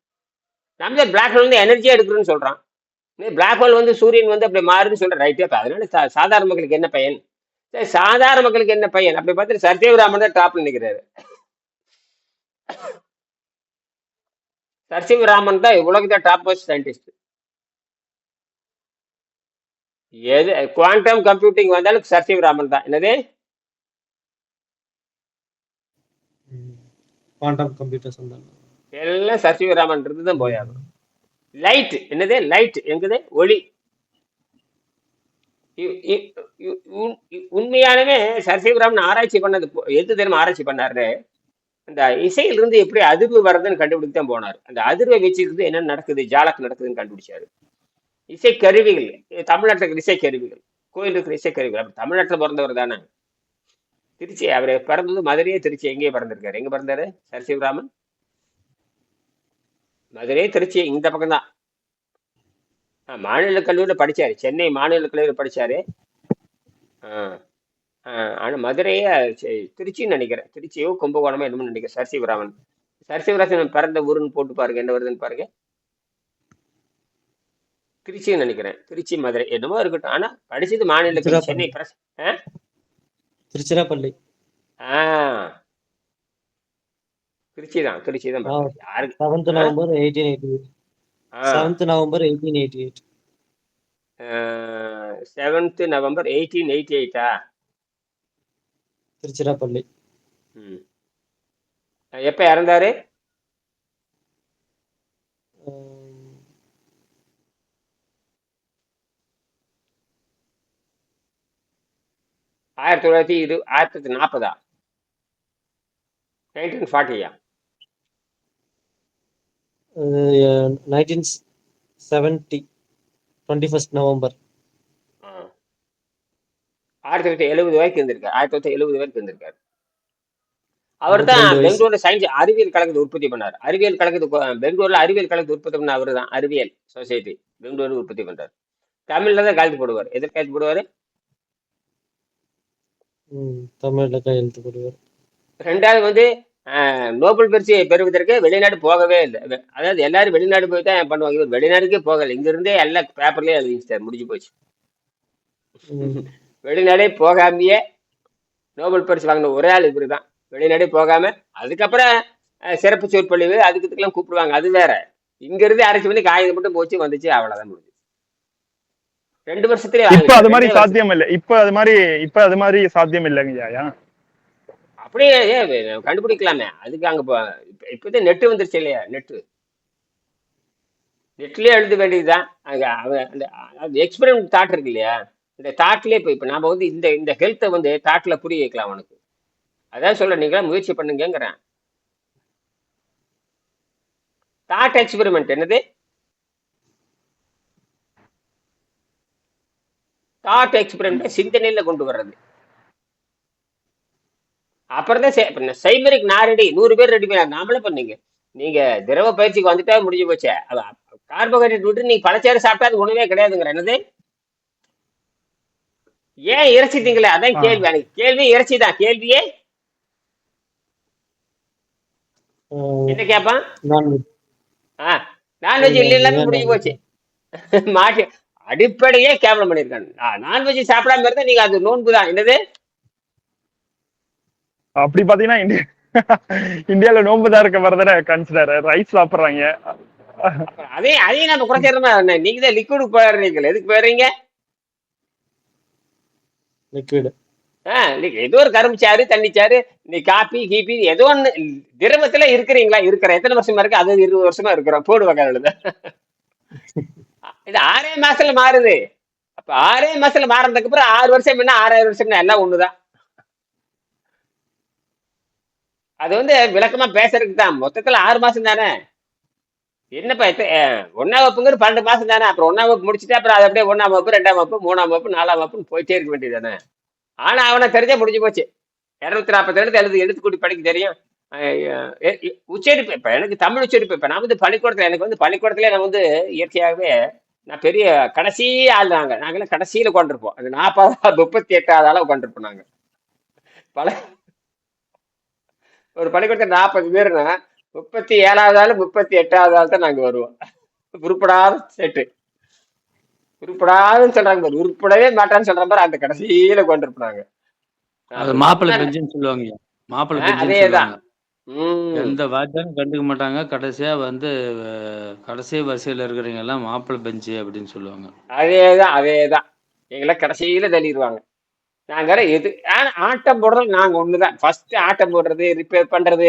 நம்ம பிளாக் ஹோல் எனர்ஜியா எடுக்கணும்னு சொல்றான். பிளாக் ஹோல் சூரியன் அப்படி மாறுதுன்னு சொல்ற. ரைட்டு. அதனால சாதாரண மக்களுக்கு என்ன பயன்? சாதாரண மக்களுக்கு என்ன பயன் அப்படி பார்த்துட்டு சர்சேவ் ராமன் தான் டாப்ல நிற்கிறாரு. சர்சேவ் ராமன் தான் உலகத்தை டாப் மோஸ்ட் சயின்டிஸ்ட். எது குவாண்டம் கம்ப்யூட்டிங் வந்தாலும் சர்சேவ் ராமன் தான். என்னது? குவாண்டம் கம்ப்யூட்டர்ஸ் எல்லாம் சர்சேவ் ராமன் தான் போயாகும். லைட். என்னது? லைட் எங்குது? ஒளி. உண்மையானவே சர்சேவ் ராமன் ஆராய்ச்சி பண்ணது எது தெரியுமா ஆராய்ச்சி பண்ணாரு? அந்த இசையிலிருந்து எப்படி அதிர்வு வர்றதுன்னு கண்டுபிடித்து தான் போனார். அந்த அதிர்வை வச்சுக்கிறது என்ன நடக்குது, ஜாலக்கு நடக்குதுன்னு கண்டுபிடிச்சாரு. இசை கருவிகள் தமிழ்நாட்டில் இருக்கிற இசை கருவிகள், கோயில் இருக்கிற இசை கருவிகள். அப்ப தமிழ்நாட்டில் பிறந்தவர் தானே. திருச்சி. அவர் பிறந்தது மதுரையே. திருச்சி எங்கேயே பிறந்திருக்காரு. எங்க பிறந்தாரு சர்சேவ் ராமன்? மதுரை, திருச்சி இந்த பக்கம் தான். மாநில கல்லூரியில படிச்சாரு. சென்னை மாநில கல்லூரியில் படிச்சாரு. ஆனா மதுரையே திருச்சின்னு நினைக்கிறேன். திருச்சியோ கும்பகோணமோ என்னமோ நினைக்கிறேன். சர்சேவ் ராமன். சர்சேவ் ராமன் பிறந்த ஊருன்னு போட்டு பாருங்க என்ன வருதுன்னு பாருங்க. திருச்சின்னு நினைக்கிறேன், திருச்சி மதுரை என்னமோ இருக்கட்டும். ஆனா படிச்சது மாநில கல்வி சென்னை திருச்சிராப்பள்ளி. பிரஸ். திருச்சிராப்பள்ளி. திருச்சி தான், திருச்சி தான் படிச்சேன். யாருக்கு 7th November 1888. 7th November 1888. 7th November 1888. Tiruchirappalli. எப்ப இறந்தாரு? 1940. 1940. 1970. 21st November. 1970 வரைக்கும் இருந்திருக்காரு. 1970 வரைக்கும் இருந்திருக்காரு. அவர் தான் 22 வயசு. பெங்களூர்ல சயின்ஸ் அறிவியல் கழகத்தை உற்பத்தி பண்ணார். அறிவியல் கழகத்துக்கு பெங்களூர்ல அறிவியல் கழகத்தை உற்பத்தி பண்ண அவரு தான். அறிவியல் சொசைட்டி பெங்களூர் உற்பத்தி பண்றாரு. தமிழ்ல தான் கையெழுத்து போடுவார். எதற்கு கையெழுத்து போடுவாரு? தமிழ்ல கையெழுத்து போடுவார். ரெண்டாவது வந்து நோபல் பரிசு பெறுவதற்கு வெளிநாடு போகவே இல்லை. அதாவது எல்லாரும் வெளிநாடு போய் தான் பண்ணுவாங்க. இவர் வெளிநாடுக்கே போகலை. இங்க இருந்தே எல்லா பேப்பர்லயே எழுதிச்சிட்டார். முடிஞ்சு போச்சு. வெளிநாடே போகாமையே நோபல் பரிசு வாங்கின ஒரே ஆள் இவரு தான். வெளிநாடே போகாம அதுக்கப்புறம் சிறப்பு சொற்பொழிவு அதுக்குலாம் கூப்பிடுவாங்க, அது வேற. இங்க இருந்து அரைச்சி பண்ணி காகிதம் மட்டும் போச்சு வந்துச்சு, அவ்வளவுதான் முடிஞ்சு. 2 வருஷத்துலயே இப்ப அது மாதிரி சாத்தியம் இல்லை. இப்ப அது மாதிரி சாத்தியம் இல்லைங்கய்யா. அப்படியே கண்டுபிடிக்கலாமே. அதுக்கு அங்க இப்பதான் நெட்டு வந்துருச்சு இல்லையா? நெட்லயே எழுத வேண்டியதுதான். எக்ஸ்பெரிமெண்ட் தாட் இருக்கு இல்லையா? இந்த தாட்லயே இப்ப நாம வந்து இந்த ஹெல்த்தை வந்து தாட்ல புரிய வைக்கலாம் உனக்கு. அதான் சொல்ல, நீங்களா முயற்சி பண்ணுங்கிறேன். தாட் எக்ஸ்பெரிமெண்ட் என்னது? தாட் எக்ஸ்பெரிமெண்ட் சிந்தனையில கொண்டு வர்றது. அப்புறம் தான் சைமரிக் நான் ரெடி, 100 பேர் ரெடி பண்ண நாமளே பண்ணீங்க. நீங்க திரவ பயிற்சிக்கு வந்துட்டா முடிஞ்சு போச்சு. கார்போஹைட்ரேட் விட்டு நீங்க பழச்சாறு சாப்பிட்டா அது உணவே கிடையாதுங்கிற. என்னது? ஏன் இறைச்சி திங்கல? அதான் கேள்வி. எனக்கு கேள்வி இறைச்சி தான். கேள்வியே என்ன கேட்பான்? நான்வெஜ் இல்லைன்னு முடிஞ்சு போச்சு. மாட்டி அடிப்படையே கேவலம் பண்ணிருக்காங்க. நான்வெஜ் சாப்பிடாம இருந்தா நீங்க அது நோன்பு தான். என்னது? அப்படி பாத்தீங்கன்னா இந்தியால நோன்பு தான் இருக்க மாதிரி தானே கன்சிடர். ரைஸ் சாப்பிடுறாங்க. அதையும் நம்ம குறைச்சிடறோமா? நீங்க தான் லிக்விட் போயிடுறீங்க. எதுக்கு போயிடுறீங்க? லிக்விட். ஏதோ ஒரு கரும்பு சாறு, தண்ணி சாறு, நீ காப்பி கீப்பி ஏதோ ஒண்ணு திரவத்துல இருக்கிறீங்களா? இருக்கிற எத்தனை வருஷமா இருக்கு? அது 20 வருஷமா இருக்கிறோம். போடுவாங்க. இது 6 மாசத்துல மாறுது. அப்ப 6 மாசத்துல மாறினதுக்கு அப்புறம் 6 வருஷம் என்ன 6 வருஷம் எல்லாம் ஒண்ணுதான். அது வந்து விளக்கமா பேசுறதுக்கு தான். மொத்தத்துல 6 மாசம் தானே. என்னப்பா 1ஆம் வகுப்புங்கிற 12 மாசம் தானே. அப்புறம் 1ஆம் வகுப்பு முடிச்சுட்டு அப்புறம் அது அப்படியே 1ஆம் வகுப்பு, 2ஆம் வகுப்பு, 3ஆம் வகுப்பு, 4ஆம் வகுப்புன்னு போயிட்டே இருக்க வேண்டியதானே. ஆனா அவனை தெரிஞ்சா முடிஞ்சு போச்சு. 240 எழுத்து கூட்டி படிக்க தெரியும். உச்சரிப்பு. இப்ப எனக்கு தமிழ் உச்சரிப்பு. இப்ப நான் வந்து பள்ளிக்கூடத்துல நான் வந்து இயற்கையாகவே நான் பெரிய கடைசி ஆள். நாங்கெல்லாம் கடைசியில உட்காந்துருப்போம். அது 38வது ஆளா உட்காந்துருப்போம் நாங்க. ஒரு பள்ளிக்கூடத்துல 40 பேருன்னா 37வது ஆள் 38வது ஆள் தான் நாங்க வருவோம். உருப்படாத செட்டு. உருப்படாதுன்னு சொல்றாங்க பாரு. உருப்படவே மாட்டான்னு சொல்ற மாதிரி அந்த கடைசியில உட்காந்துருப்பாங்க. மாப்பிள்ளை பெஞ்சுன்னு சொல்லுவாங்க. மாப்பிள்ளை பெஞ்சு. அதேதான். எந்த வாத்தியாரும் கண்டுக்க மாட்டாங்க. கடைசியா வந்து கடைசி வரிசையில இருக்கிறவங்க எல்லாம் மாப்பிள்ளை பெஞ்சு அப்படின்னு சொல்லுவாங்க. அதேதான். எங்களை கடைசியில தள்ளிடுவாங்க. நாங்க எது ஆட்டம் போடுறது நாங்க ஒண்ணுதான். ஃபர்ஸ்ட் ஆட்டம் போடுறது, ரிப்பேர் பண்றது.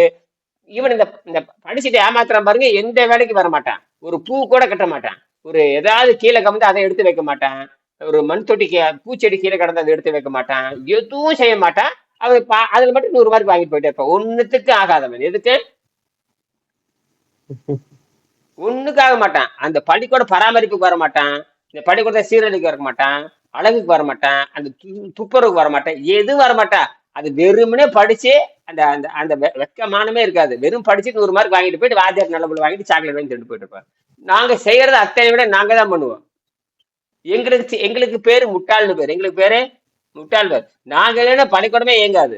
ஈவன் இந்த படிச்சுட்டு ஏமாத்திரம் பாருங்க. எந்த வேலைக்கு வர மாட்டான். ஒரு பூ கூட கட்ட மாட்டான். ஒரு ஏதாவது கீழே கமந்து அதை எடுத்து வைக்க மாட்டான். ஒரு மண் தொட்டிக்கு பூச்செடி கீழே கடந்து அதை எடுத்து வைக்க மாட்டான். எதுவும் செய்ய மாட்டான். அவன் அதுல மட்டும் 100 மார்க் வாங்கிட்டு போயிட்டே இருப்பான். ஒண்ணுத்துக்கு ஆகாதவன். எதுக்கு? ஒண்ணுக்காக மாட்டான். அந்த பள்ளிக்கூட பராமரிப்புக்கு வர மாட்டான். இந்த பள்ளிக்கூடத்தை சீரழிக்கு வர மாட்டான். அழகுக்கு வர மாட்டான். அந்த துப்புரவுக்கு வர மாட்டான். எதுவும் வர மாட்டான். அது வெறுமனே படிச்சு அந்த அந்த அந்த வெக்கமானமே இருக்காது. வெறும் படிச்சு 100 மார்க் வாங்கிட்டு போயிட்டு வாத்தியார் நல்ல பொருள் வாங்கிட்டு சாக்லேட் வாங்கி திட்டு போயிட்டு இருப்பான். நாங்க செய்யறது அத்தனை விட நாங்க தான் பண்ணுவோம். எங்களுக்கு பேரு முட்டாள்னு பேரு. எங்களுக்கு பேரு முட்டாள் பேர். நாங்க இல்லைன்னா பள்ளிக்கூடமே இயங்காது.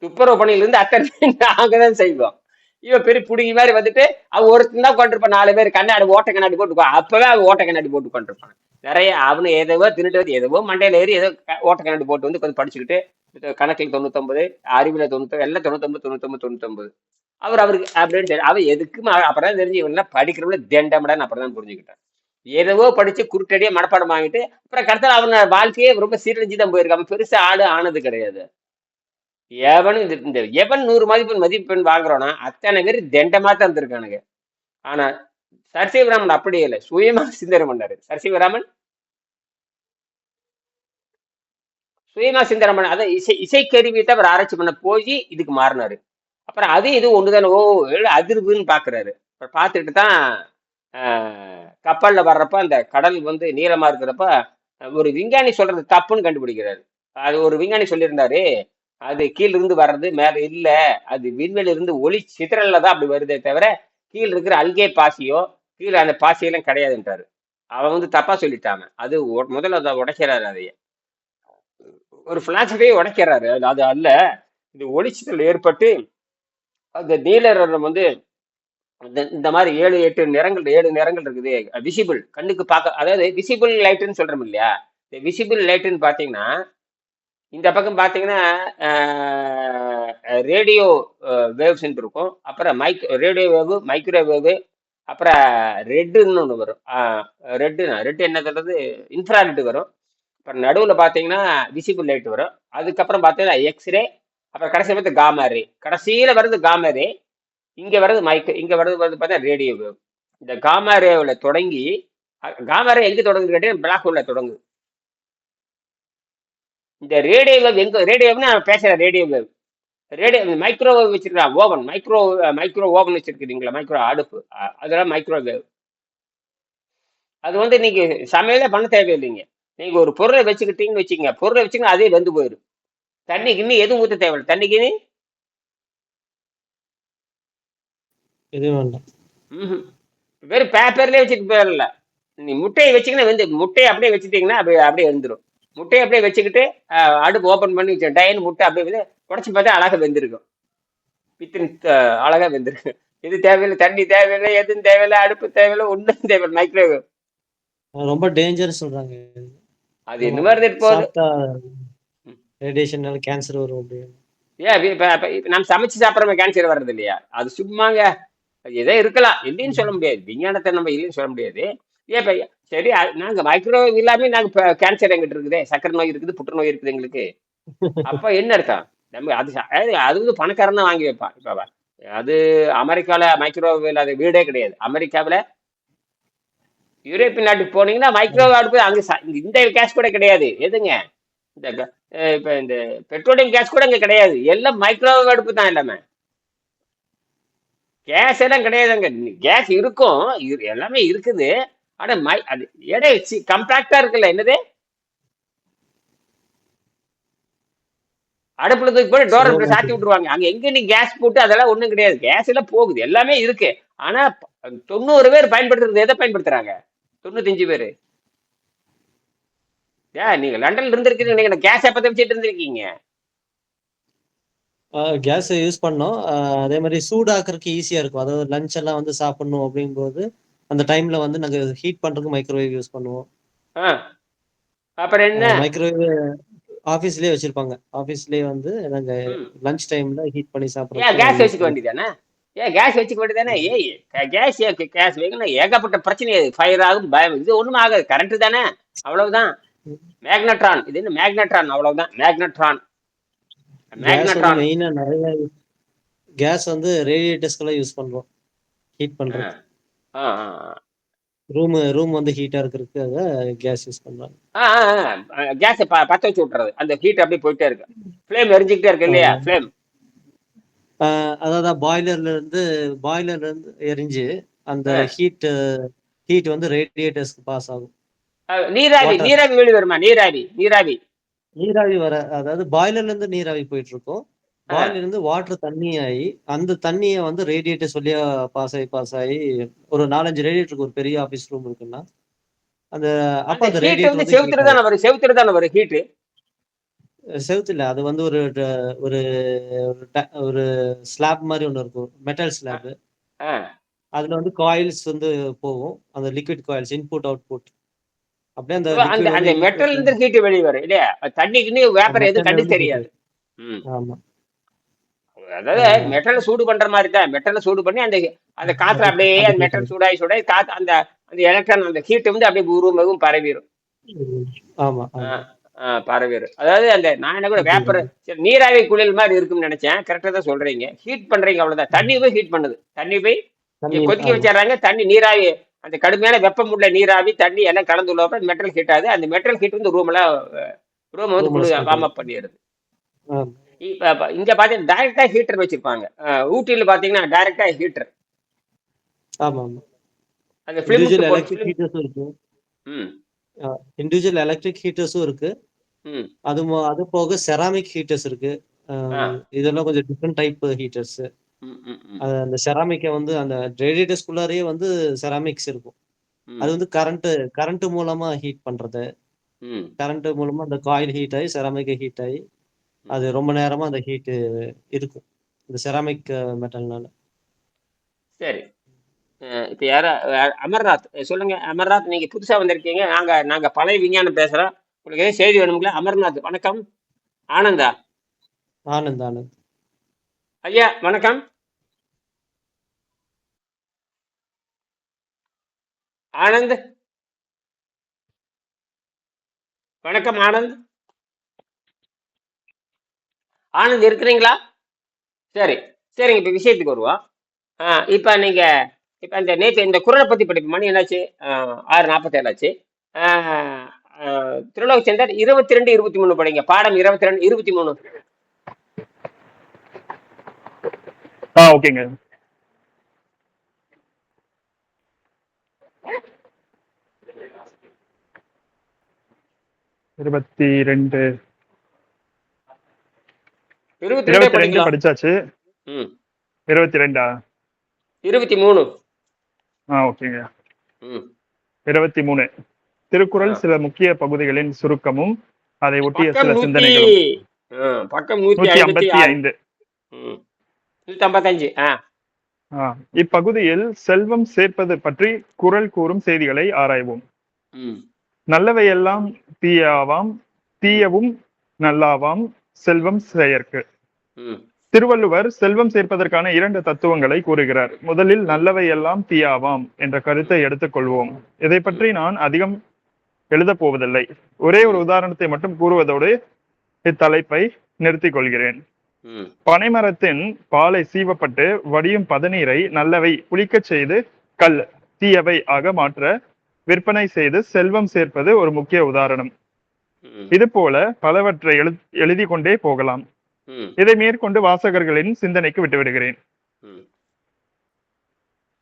துப்புரவு பணியில இருந்து அத்தனை நாங்க தான் செய்வோம். இவன் பெரிய புடுங்கி மாதிரி வந்துட்டு அவன் ஒருத்தன் தான் கொண்டிருப்பான், 4 பேர் கண்ணாடி ஓட்ட கண்ணாடி போட்டு அப்பவே அவன் ஓட்ட கண்ணாடி போட்டு கொண்டிருப்பான். நிறைய அவனு ஏதோ தின்னுட்டு வந்து ஏதோ மண்டையில ஏறி ஏதோ ஓட்ட கண்ணாடி போட்டு வந்து கொஞ்சம் படிச்சுக்கிட்டு கணக்கில் 99, அறிவுல 99, எல்லாம் 99 99 99. அவருக்கு அப்படின்னு சரி அவன் எதுக்கு அப்புறம் தெரிஞ்சு இவன் படிக்கிறவங்கள தெண்டமடான்னு அப்புறம் தான் புரிஞ்சுக்கிட்டான். ஏதோ படிச்சு குருட்டடியா மனப்பாடம் வாங்கிட்டு அப்புறம் கடைசியில் அவன் வாழ்க்கையே ரொம்ப சீரழிஞ்சு தான் போயிருக்கான். அவன் பெருசா ஆடு ஆனது கிடையாது. எவனும் இந்த எவன் 100 மதிப்பெண் வாங்குறானா அத்தனை பேர் தெண்டமா தான் இருந்திருக்கானுங்க. ஆனா சரசிவராமன் அப்படியே இல்லை, சுயமா சிந்தனை பண்ணாரு. சரசிவராமன் சுயமா சிந்தனை பண்ண அதை இசைக்கருவி தான் அவர் ஆராய்ச்சி பண்ண போய் இதுக்கு மாறினாரு. அப்புறம் அது இது ஒண்ணுதானே, ஓ அதிர்வுன்னு பாக்குறாரு. அப்புறம் பார்த்துட்டு தான் கப்பல்ல வர்றப்ப அந்த கடல் வந்து நீளமா இருக்கிறப்ப ஒரு விஞ்ஞானி சொல்றது தப்புன்னு கண்டுபிடிக்கிறாரு. அது ஒரு விஞ்ஞானி சொல்லியிருந்தாரு, அது கீழ இருந்து வர்றது மேல இல்ல, அது விண்வெளி இருந்து ஒளி சிதறல்ல தான் அப்படி வருதே தவிர கீழ இருக்கிற அல்கே பாசியோ கீழே அந்த பாசியெல்லாம் கிடையாதுன்றாரு. அவன் வந்து தப்பா சொல்லிட்டாங்க. அது முதல்ல அதை உடைக்கிறாரு. அதைய ஒரு பிலாசபியை உடைக்கிறாரு. அது அல்ல, இது ஒளிச்சிதல் ஏற்பட்டு அந்த நீலரன் வந்து இந்த மாதிரி 7 நிறங்கள் இருக்குது விசிபிள் கண்ணுக்கு பார்க்க. அதாவது விசிபிள் லைட்னு சொல்றோம் இல்லையா, இந்த விசிபிள் லைட்னு பாத்தீங்கன்னா இந்த பக்கம் பாத்தீங்கன்னா ரேடியோ வேவ்ஸ் இருக்கும், அப்புறம் ரேடியோ வேவ், மைக்ரோவேவ், அப்புறம் ரெட்டுன்னு ஒன்று வரும். ரெட்டு என்ன சொல்றது, இன்ஃப்ராரெட் வரும். அப்புறம் நடுவில் பார்த்தீங்கன்னா விசிபிள் லைட் வரும். அதுக்கப்புறம் பார்த்தீங்கன்னா எக்ஸ்ரே, அப்புறம் கடைசி பார்த்து காமா ரே, கடைசியில் வருது காமா ரே, இங்கே வருது இங்கே வருது பார்த்தா ரேடியோ வேவ். இந்த காமா ரேவில் தொடங்கி காமா ரே எங்கே தொடங்குது கேட்டீங்கன்னா பிளாக் ஹோலில் தொடங்குது. இந்த ரேடியோ வேவ் எங்கே, ரேடியோ வேவ்னு நான் பேசுகிறேன், ரேடியோ வேவ் மைக்ரோவேவ் வச்சிருக்கான், ஓவன் மைக்ரோ ஓவன் வச்சிருக்கீங்களா, மைக்ரோ அடுப்பு, அதெல்லாம் மைக்ரோவேவ். அது வந்து நீங்க சமையலே பண்ண தேவையில்லைங்க. நீங்க ஒரு பொருளை வச்சுக்கிட்டீங்கன்னு வச்சுக்கோங்க, பொருளை வச்சுக்கோங்க அதே வெந்து போயிடும். தண்ணி கிண்ணி எதுவும் ஊற்ற தேவையில்லை. தண்ணி கிண்ணி எதுவும் வேண்டாம். வெறும் பேப்பர்லேயே வச்சுட்டு போயிடல. நீ முட்டையை வச்சுக்கினா வெந்து, முட்டையை அப்படியே வச்சுட்டீங்கன்னா அப்படியே வெந்துடும். முட்டையை அப்படியே வச்சுக்கிட்டு அடுப்பு ஓப்பன் பண்ணி வச்சு டயன் முட்டை அப்படியே உடச்சி பார்த்தா அழகாக வெந்திருக்கும். பித்தின் அழகாக வெந்திருக்கும். இது தேவையில்லை, தண்ணி தேவையில்லை, எதுவும் தேவையில்லை, அடுப்பு தேவையில்லை, ஒன்றும் தேவையில்லை. மைக்ரோவேவ் ரொம்ப டேஞ்சர் சொல்றாங்க. அது என்ன மாதிரி போகுது, ரேடியேஷனால கேன்சர் வரும் அப்படின்னு. ஏன் நம்ம சமைச்சு சாப்பிட்றோம் கேன்சர் வர்றது இல்லையா? அது சும்மாங்க, ஏதோ இருக்கலாம், இல்லைன்னு சொல்ல முடியாது. விஞ்ஞானத்தை நம்ம இல்லைன்னு சொல்ல முடியாது. ஏன் சரி, நாங்க மைக்ரோவேவ் இல்லாம நாங்க கேன்சர் எங்கிட்ட இருக்குது, சக்கரை நோய் இருக்குது, புற்றுநோய் இருக்குது எங்களுக்கு. அப்ப என்ன அர்த்தம்? நம்ம அது வந்து பணக்காரன் தான் வாங்கி வைப்பான். இப்ப அது அமெரிக்கால மைக்ரோவேவ் அது வீடே கிடையாது. அமெரிக்காவில் யூரோப்பியன் நாட்டுக்கு போனீங்கன்னா மைக்ரோவேவ் அடுப்பு அங்க இந்த கேஸ் கூட கிடையாது. எதுங்க இந்த இப்ப இந்த பெட்ரோலியம் கேஸ் கூட அங்க கிடையாது. எல்லாம் மைக்ரோவேவ் அடுப்பு தான் எல்லாமே. கேஸ் எல்லாம் கிடையாதுங்க. கேஸ் இருக்கும், எல்லாமே இருக்குது. ஆனா அது எடை கம்பாக்டா இருக்குல்ல, என்னது அடுப்புல தூக்கி போட்டு டோரை சாத்தி விட்டுருவாங்க. அங்க எங்க நீ கேஸ் போட்டு அதெல்லாம் ஒண்ணும் கிடையாது. கேஸ் எல்லாம் போகுது, எல்லாமே இருக்கு. ஆனா 90 பேர் பயன்படுத்துறது எதை பயன்படுத்துறாங்க? 95 பேரு. நீங்க லண்டன்ல இருந்திருக்கீங்க, நீங்க கேஸ் எப்ப வச்சுட்டு இருந்திருக்கீங்க? கேஸ் யூஸ் பண்ணோம். அதே மாதிரி சூடாக்குறதுக்கு ஈஸியா இருக்கும். அதாவது லஞ்ச் எல்லாம் வந்து சாப்பிடணும் அப்படிங்கும்போது அந்த டைம்ல வந்து நாங்க ஹீட் பண்றதுக்கு மைக்ரோவேவ் யூஸ் பண்ணுவோம். அப்புறம் என்ன, மைக்ரோவேவ் ஆபீஸ்லயே வச்சிருப்பாங்க. ஆபீஸ்லயே வந்து நாங்க லஞ்ச் டைம்ல ஹீட் பண்ணி சாப்பிடுறோம். கேஸ் வச்சுக்க வேண்டியதானே? கேஸ் வச்சுக்க வேண்டியதானே? கேஸ் வைக்கணும், ஏகப்பட்ட பிரச்சனை. ஃபயர் ஆகும், பயம், இது ஒண்ணும் ஆகாது, கரண்ட் தானே, அவ்வளவுதான். மேக்னட்ரான், இது என்ன மேக்னட்ரான், அவ்வளவுதான். மேக்னட்ரான் மெயினா நிறைய கேஸ் வந்து ரேடியேட்டர்ஸ்க்கெல்லாம் யூஸ் பண்றோம் ஹீட் பண்றோம். ரூம் வந்து ஹீட்டா இருக்கிறதுக்கு கேஸ் யூஸ் பண்றாங்க. கேஸ் பத்த வச்சு விட்டுறது, அந்த ஹீட் அப்படியே போயிட்டே இருக்கு, ஃப்ளேம் எரிஞ்சுக்கிட்டே இருக்கு இல்லையா? ஃப்ளேம் அதாவது பாய்லர்ல இருந்து எரிஞ்சு அந்த ஹீட் வந்து ரேடியேட்டர்ஸ்க்கு பாஸ் ஆகும். நீராவி வெளியே வருமா? நீராவி வர, அதாவது பாய்லர்ல இருந்து நீராவி போயிட்டு இருக்கும். பாய்லர் இருந்து வாட்டர் தண்ணி ஆகி அந்த தண்ணியை வந்து ரேடியேட்டர் சொல்லியா பாஸ் ஆகி ஒரு 4-5 ரேடியேட்டருக்கு ஒரு பெரிய ஆபீஸ் ரூம் இருக்குன்னா அந்த அப்ப அந்த ரேடியேட்டர் செவுத்துல தானே வரும் ஹீட். செவுத்து இல்ல. அது வந்து ஒரு ஒரு ஸ்லாப் மாதிரி ஒன்று இருக்கும், மெட்டல் ஸ்லாப். ஆ. அதுல வந்து காயில்ஸ் வந்து போகும், அந்த லிக்விட் காயில்ஸ், இன்புட் அவுட்புட். அப்படியே அந்த அந்த லிக்விட் வந்து அந்த மெட்டல் இன்புட் இருந்து ஹீட் வெளியே வரும் இல்லையா? தண்ணிக்குன்னு வேப்பர் எதுவும் மெட்டல்ல கண்டு இருந்து ஹீட். தெரியாது. ம். ஆமா. அதாவது மெட்டலை சூடு பண்ற மாதிரி தான். மெட்டலை சூடு பண்ணி அந்த அந்த காத்துல அது அப்படியே அது அந்த ஹீட் மெட்டல் ஆகும். சூடாகி சூடாகி காத்து அந்த அந்த எலக்ட்ரான் அந்த ஹீட் வந்து அப்படியே உருவமும் பரவிடும். ஆமா ஆமா. பரவிடும். அதாவது அந்த நான் என்ன கூட வேப்பர் புரியுது. சரி நீராவி குளியல் மாதிரி இருக்கும்னு நினைச்சேன். கரெக்டா தான் சொல்றீங்க. ஹீட் பண்றீங்க அவ்வளவுதான். தண்ணி போய் ஹீட் பண்ணுது. தண்ணி போய் இங்க தண்ணி. கொதிக்க ஆமா. வச்சிடறாங்க. தண்ணி நீராவி அந்த கடுமையான வெப்பம் உள்ள நீராவி தண்ணி எல்லாம் கலந்து உள்ளப்ப மெட்டல் ஹீட் ஆகுது. அந்த மெட்டல் ஹீட் வந்து ரூம் வந்து ரூம்ல ஸ்ப்ரெட் வார்ம் ஆகும். அப் பண்ணிடுது. ஆமா. இப்ப இங்க பாத்தீங்கன்னா டைரக்டா ஹீட்டர் வச்சிருப்பாங்க. ஊட்டியில பாத்தீங்கன்னா டைரக்டா ஹீட்டர் ஆமா ஆமா. அந்த பிலிம் இண்டிவிஜுவல் போட்டு எலக்ட்ரிக் பிலிம். ஹீட்டர்ஸும் இருக்கு. ம். இண்டிவிஜுவல் எலக்ட்ரிக் ஹீட்டர்ஸும் இருக்கு. ம். அது போக செராமிக் ஹீட்டர்ஸ் இருக்கு. ஆ. இதெல்லாம் கொஞ்சம் டிஃப்ரெண்ட் டைப் ஹீட்டர்ஸ். ம். ம். ம். அந்த செராமிக்கை வந்து அந்த ரேடியேட்டர்ஸ்குள்ளாரே வந்து செராமிக்ஸ் இருக்கும். அது ம். வந்து கரண்ட் மூலமா ஹீட் பண்றது. ம். கரண்ட் மூலமா அந்த காயில் ஹீட் ஆகி செராமிக் ஹீட் ஆகி அது ம். ரொம்ப நேரமா அந்த ஹீட் இருக்கும், இந்த செராமிக் மெட்டல்னால. சரி. இப்ப அமர்நாத் சொல்லுங்க. அமர்நாத் நீங்க புதுசா வந்திருக்கீங்க. நாங்க பழைய விஞ்ஞானம் பேசுறோம். உங்களுக்கு எதாவது செய்தி வேணுங்களா? அமர்நாத் வணக்கம். ஆனந்தா ஆனந்த் ஆனந்த். ஐயா வணக்கம். ஆனந்த் வணக்கம். ஆனந்த் ஆனந்த் இருக்கிறீங்களா? சரி சரிங்க. இப்ப விஷயத்துக்கு வருவோம். இப்ப நீங்க இப்ப இந்த நேற்று இந்த குரலை பத்தி படிப்பு மணி என்னாச்சு? 6:47 ஆச்சு. திருலோக சென்றார் 22, 23 படிங்க. பாடம் 22, 23. ஓகேங்க. இருபத்தி ரெண்டு 22 படிக்கலாம். படிச்சாச்சு. 22 23. ஓகேங்க. ம். 23 திருக்குறள் சில முக்கிய பகுதிகளின் சுருக்கமும் அதை ஒட்டிய பக்கம் சில 100 சிந்தனைகளும். பக்கம் 155. 155. இப்பகுதியில் செல்வம் சேர்ப்பது பற்றி குறள் கூறும் செய்திகளை ஆராய்வோம். நல்லவையெல்லாம் தீயாவாம், தீயவும் நல்லாவாம், செல்வம் செயற்கு. திருவள்ளுவர் செல்வம் சேர்ப்பதற்கான 2 தத்துவங்களை கூறுகிறார். முதலில் நல்லவை எல்லாம் தீயாவாம் என்ற கருத்தை எடுத்துக்கொள்வோம். இதை பற்றி நான் அதிகம் எழுத போவதில்லை. ஒரே ஒரு உதாரணத்தை மட்டும் கூறுவதோடு இத்தலைப்பை நிறுத்திக் கொள்கிறேன். பனைமரத்தின் பாலை சீவப்பட்டு வடியும் பதநீரை நல்லவை புளிக்கச் செய்து கல் தீயவை ஆக மாற்ற விற்பனை செய்து செல்வம் சேர்ப்பது ஒரு முக்கிய உதாரணம். இது போல பலவற்றை எழுதி கொண்டே போகலாம். இதை மேற்கொண்டு வாசகர்களின் சிந்தனைக்கு விட்டுவிடுகிறேன்.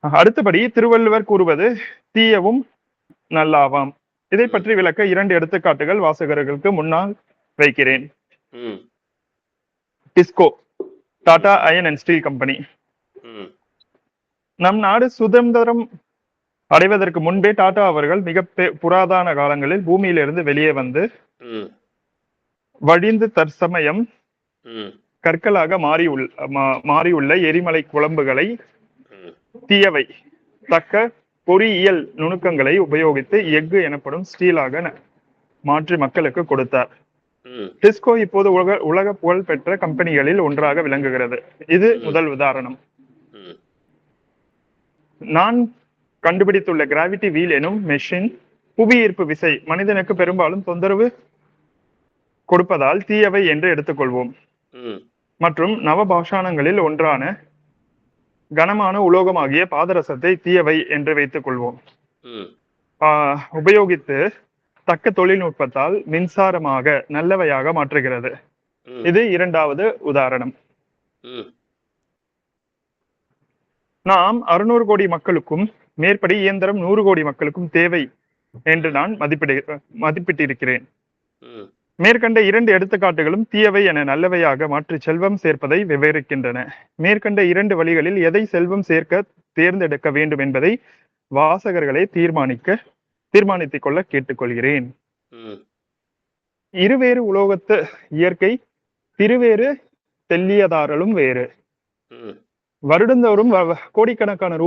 அடுத்தபடி திருவள்ளுவர் கூறுவது தீயவும் நல்லாவாம். இதை பற்றி விளக்க 2 எடுத்துக்காட்டுகள் வாசகர்களுக்கு முன்னால் வைக்கிறேன். TISCO, Tata iron and steel company. நம் நாடு சுதந்திரம் அடைவதற்கு முன்பே டாடா அவர்கள் மிக புராதன காலங்களில் பூமியிலிருந்து வெளியே வந்து வழிந்து தற்சமயம் கற்களாக மாறியுள்ள எரிமலை குழம்புகளை தீயவை தக்க பொறியியல் நுணுக்கங்களை உபயோகித்து எஃகு எனப்படும் ஸ்டீலாக மாற்றி மக்களுக்கு கொடுத்தார். டிஸ்கோ இப்போது உலக புகழ் பெற்ற கம்பெனிகளில் ஒன்றாக விளங்குகிறது. இது முதல் உதாரணம். நான் கண்டுபிடித்துள்ள கிராவிட்டி வீல் எனும் மெஷின் புவியீர்ப்பு விசை மனிதனுக்கு பெரும்பாலும் தொந்தரவு கொடுப்பதால் தீயவை என்று எடுத்துக்கொள்வோம். மற்றும் நவபாஷாணங்களில் ஒன்றான கனமான உலோகமாகிய பாதரசத்தை தீயவை என்று வைத்துக் கொள்வோம். உபயோகித்து தக்க தொழில்நுட்பத்தால் மின்சாரமாக நல்லவையாக மாற்றுகிறது. இது 2வது உதாரணம். நாம் 600 கோடி மக்களுக்கும் மேற்படி இயந்திரம் 100 கோடி மக்களுக்கும் தேவை என்று நான் மதிப்பிட்டிருக்கிறேன். மேற்கண்ட 2 எடுத்துக்காட்டுகளும் தீயவை என நல்லவையாக மாற்றி செல்வம் சேர்ப்பதை விவரிக்கின்றன. மேற்கண்ட 2 வழிகளில் எதை செல்வம் சேர்க்க தேர்ந்தெடுக்க வேண்டும் என்பதை வாசகர்களை தீர்மானித்துக் கொள்ள கேட்டுக்கொள்கிறேன். இருவேறு உலோகத்து இயற்கை திருவேறு தெல்லியதாரலும் வேறு. ம் வருடந்தோறும் கோடிக்கணக்கான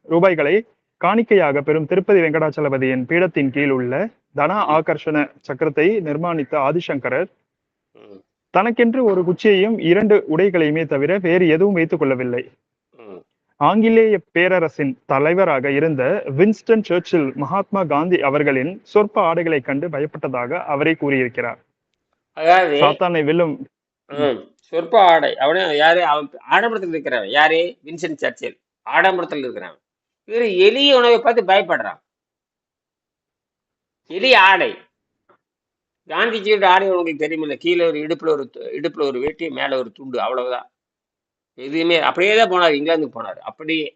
ரூபாய்களை காணிக்கையாக பெறும் திருப்பதி வெங்கடாச்சலபதியின் பீடத்தின் கீழ் உள்ள தன ஆகர்ஷண சக்கரத்தை நிர்மாணித்த ஆதிசங்கரர் ம் தனக்கென்று ஒரு குச்சியையும் 2 உடைகளையுமே தவிர வேறு எதுவும் வைத்துக் கொள்ளவில்லை. ம் ஆங்கிலேய பேரரசின் தலைவராக இருந்த வின்ஸ்டன் சர்ச்சில் மகாத்மா காந்தி அவர்களின் சொற்ப ஆடைகளை கண்டு பயப்பட்டதாக அவரே கூறியிருக்கிறார். அதாவது சாத்தானை வெல்லும் சொற்ப ஆடை அவனே யாரு? அவன் ஆடம்பரத்தில் இருக்கிறவன் யாரு? வின்சென்ட் சர்ச்சில் ஆடம்பரத்தில் இருக்கிறவன். இவரு எளிய உணவை பார்த்து பயப்படுறான். எளிய ஆடை. காந்திஜியோட ஆடை உங்களுக்கு தெரியுமில்ல, கீழே ஒரு இடுப்புல ஒரு வேட்டி, மேல ஒரு துண்டு, அவ்வளவுதான். எதுவுமே அப்படியே தான் போனார், இங்கிலாந்துக்கு போனார் அப்படியே.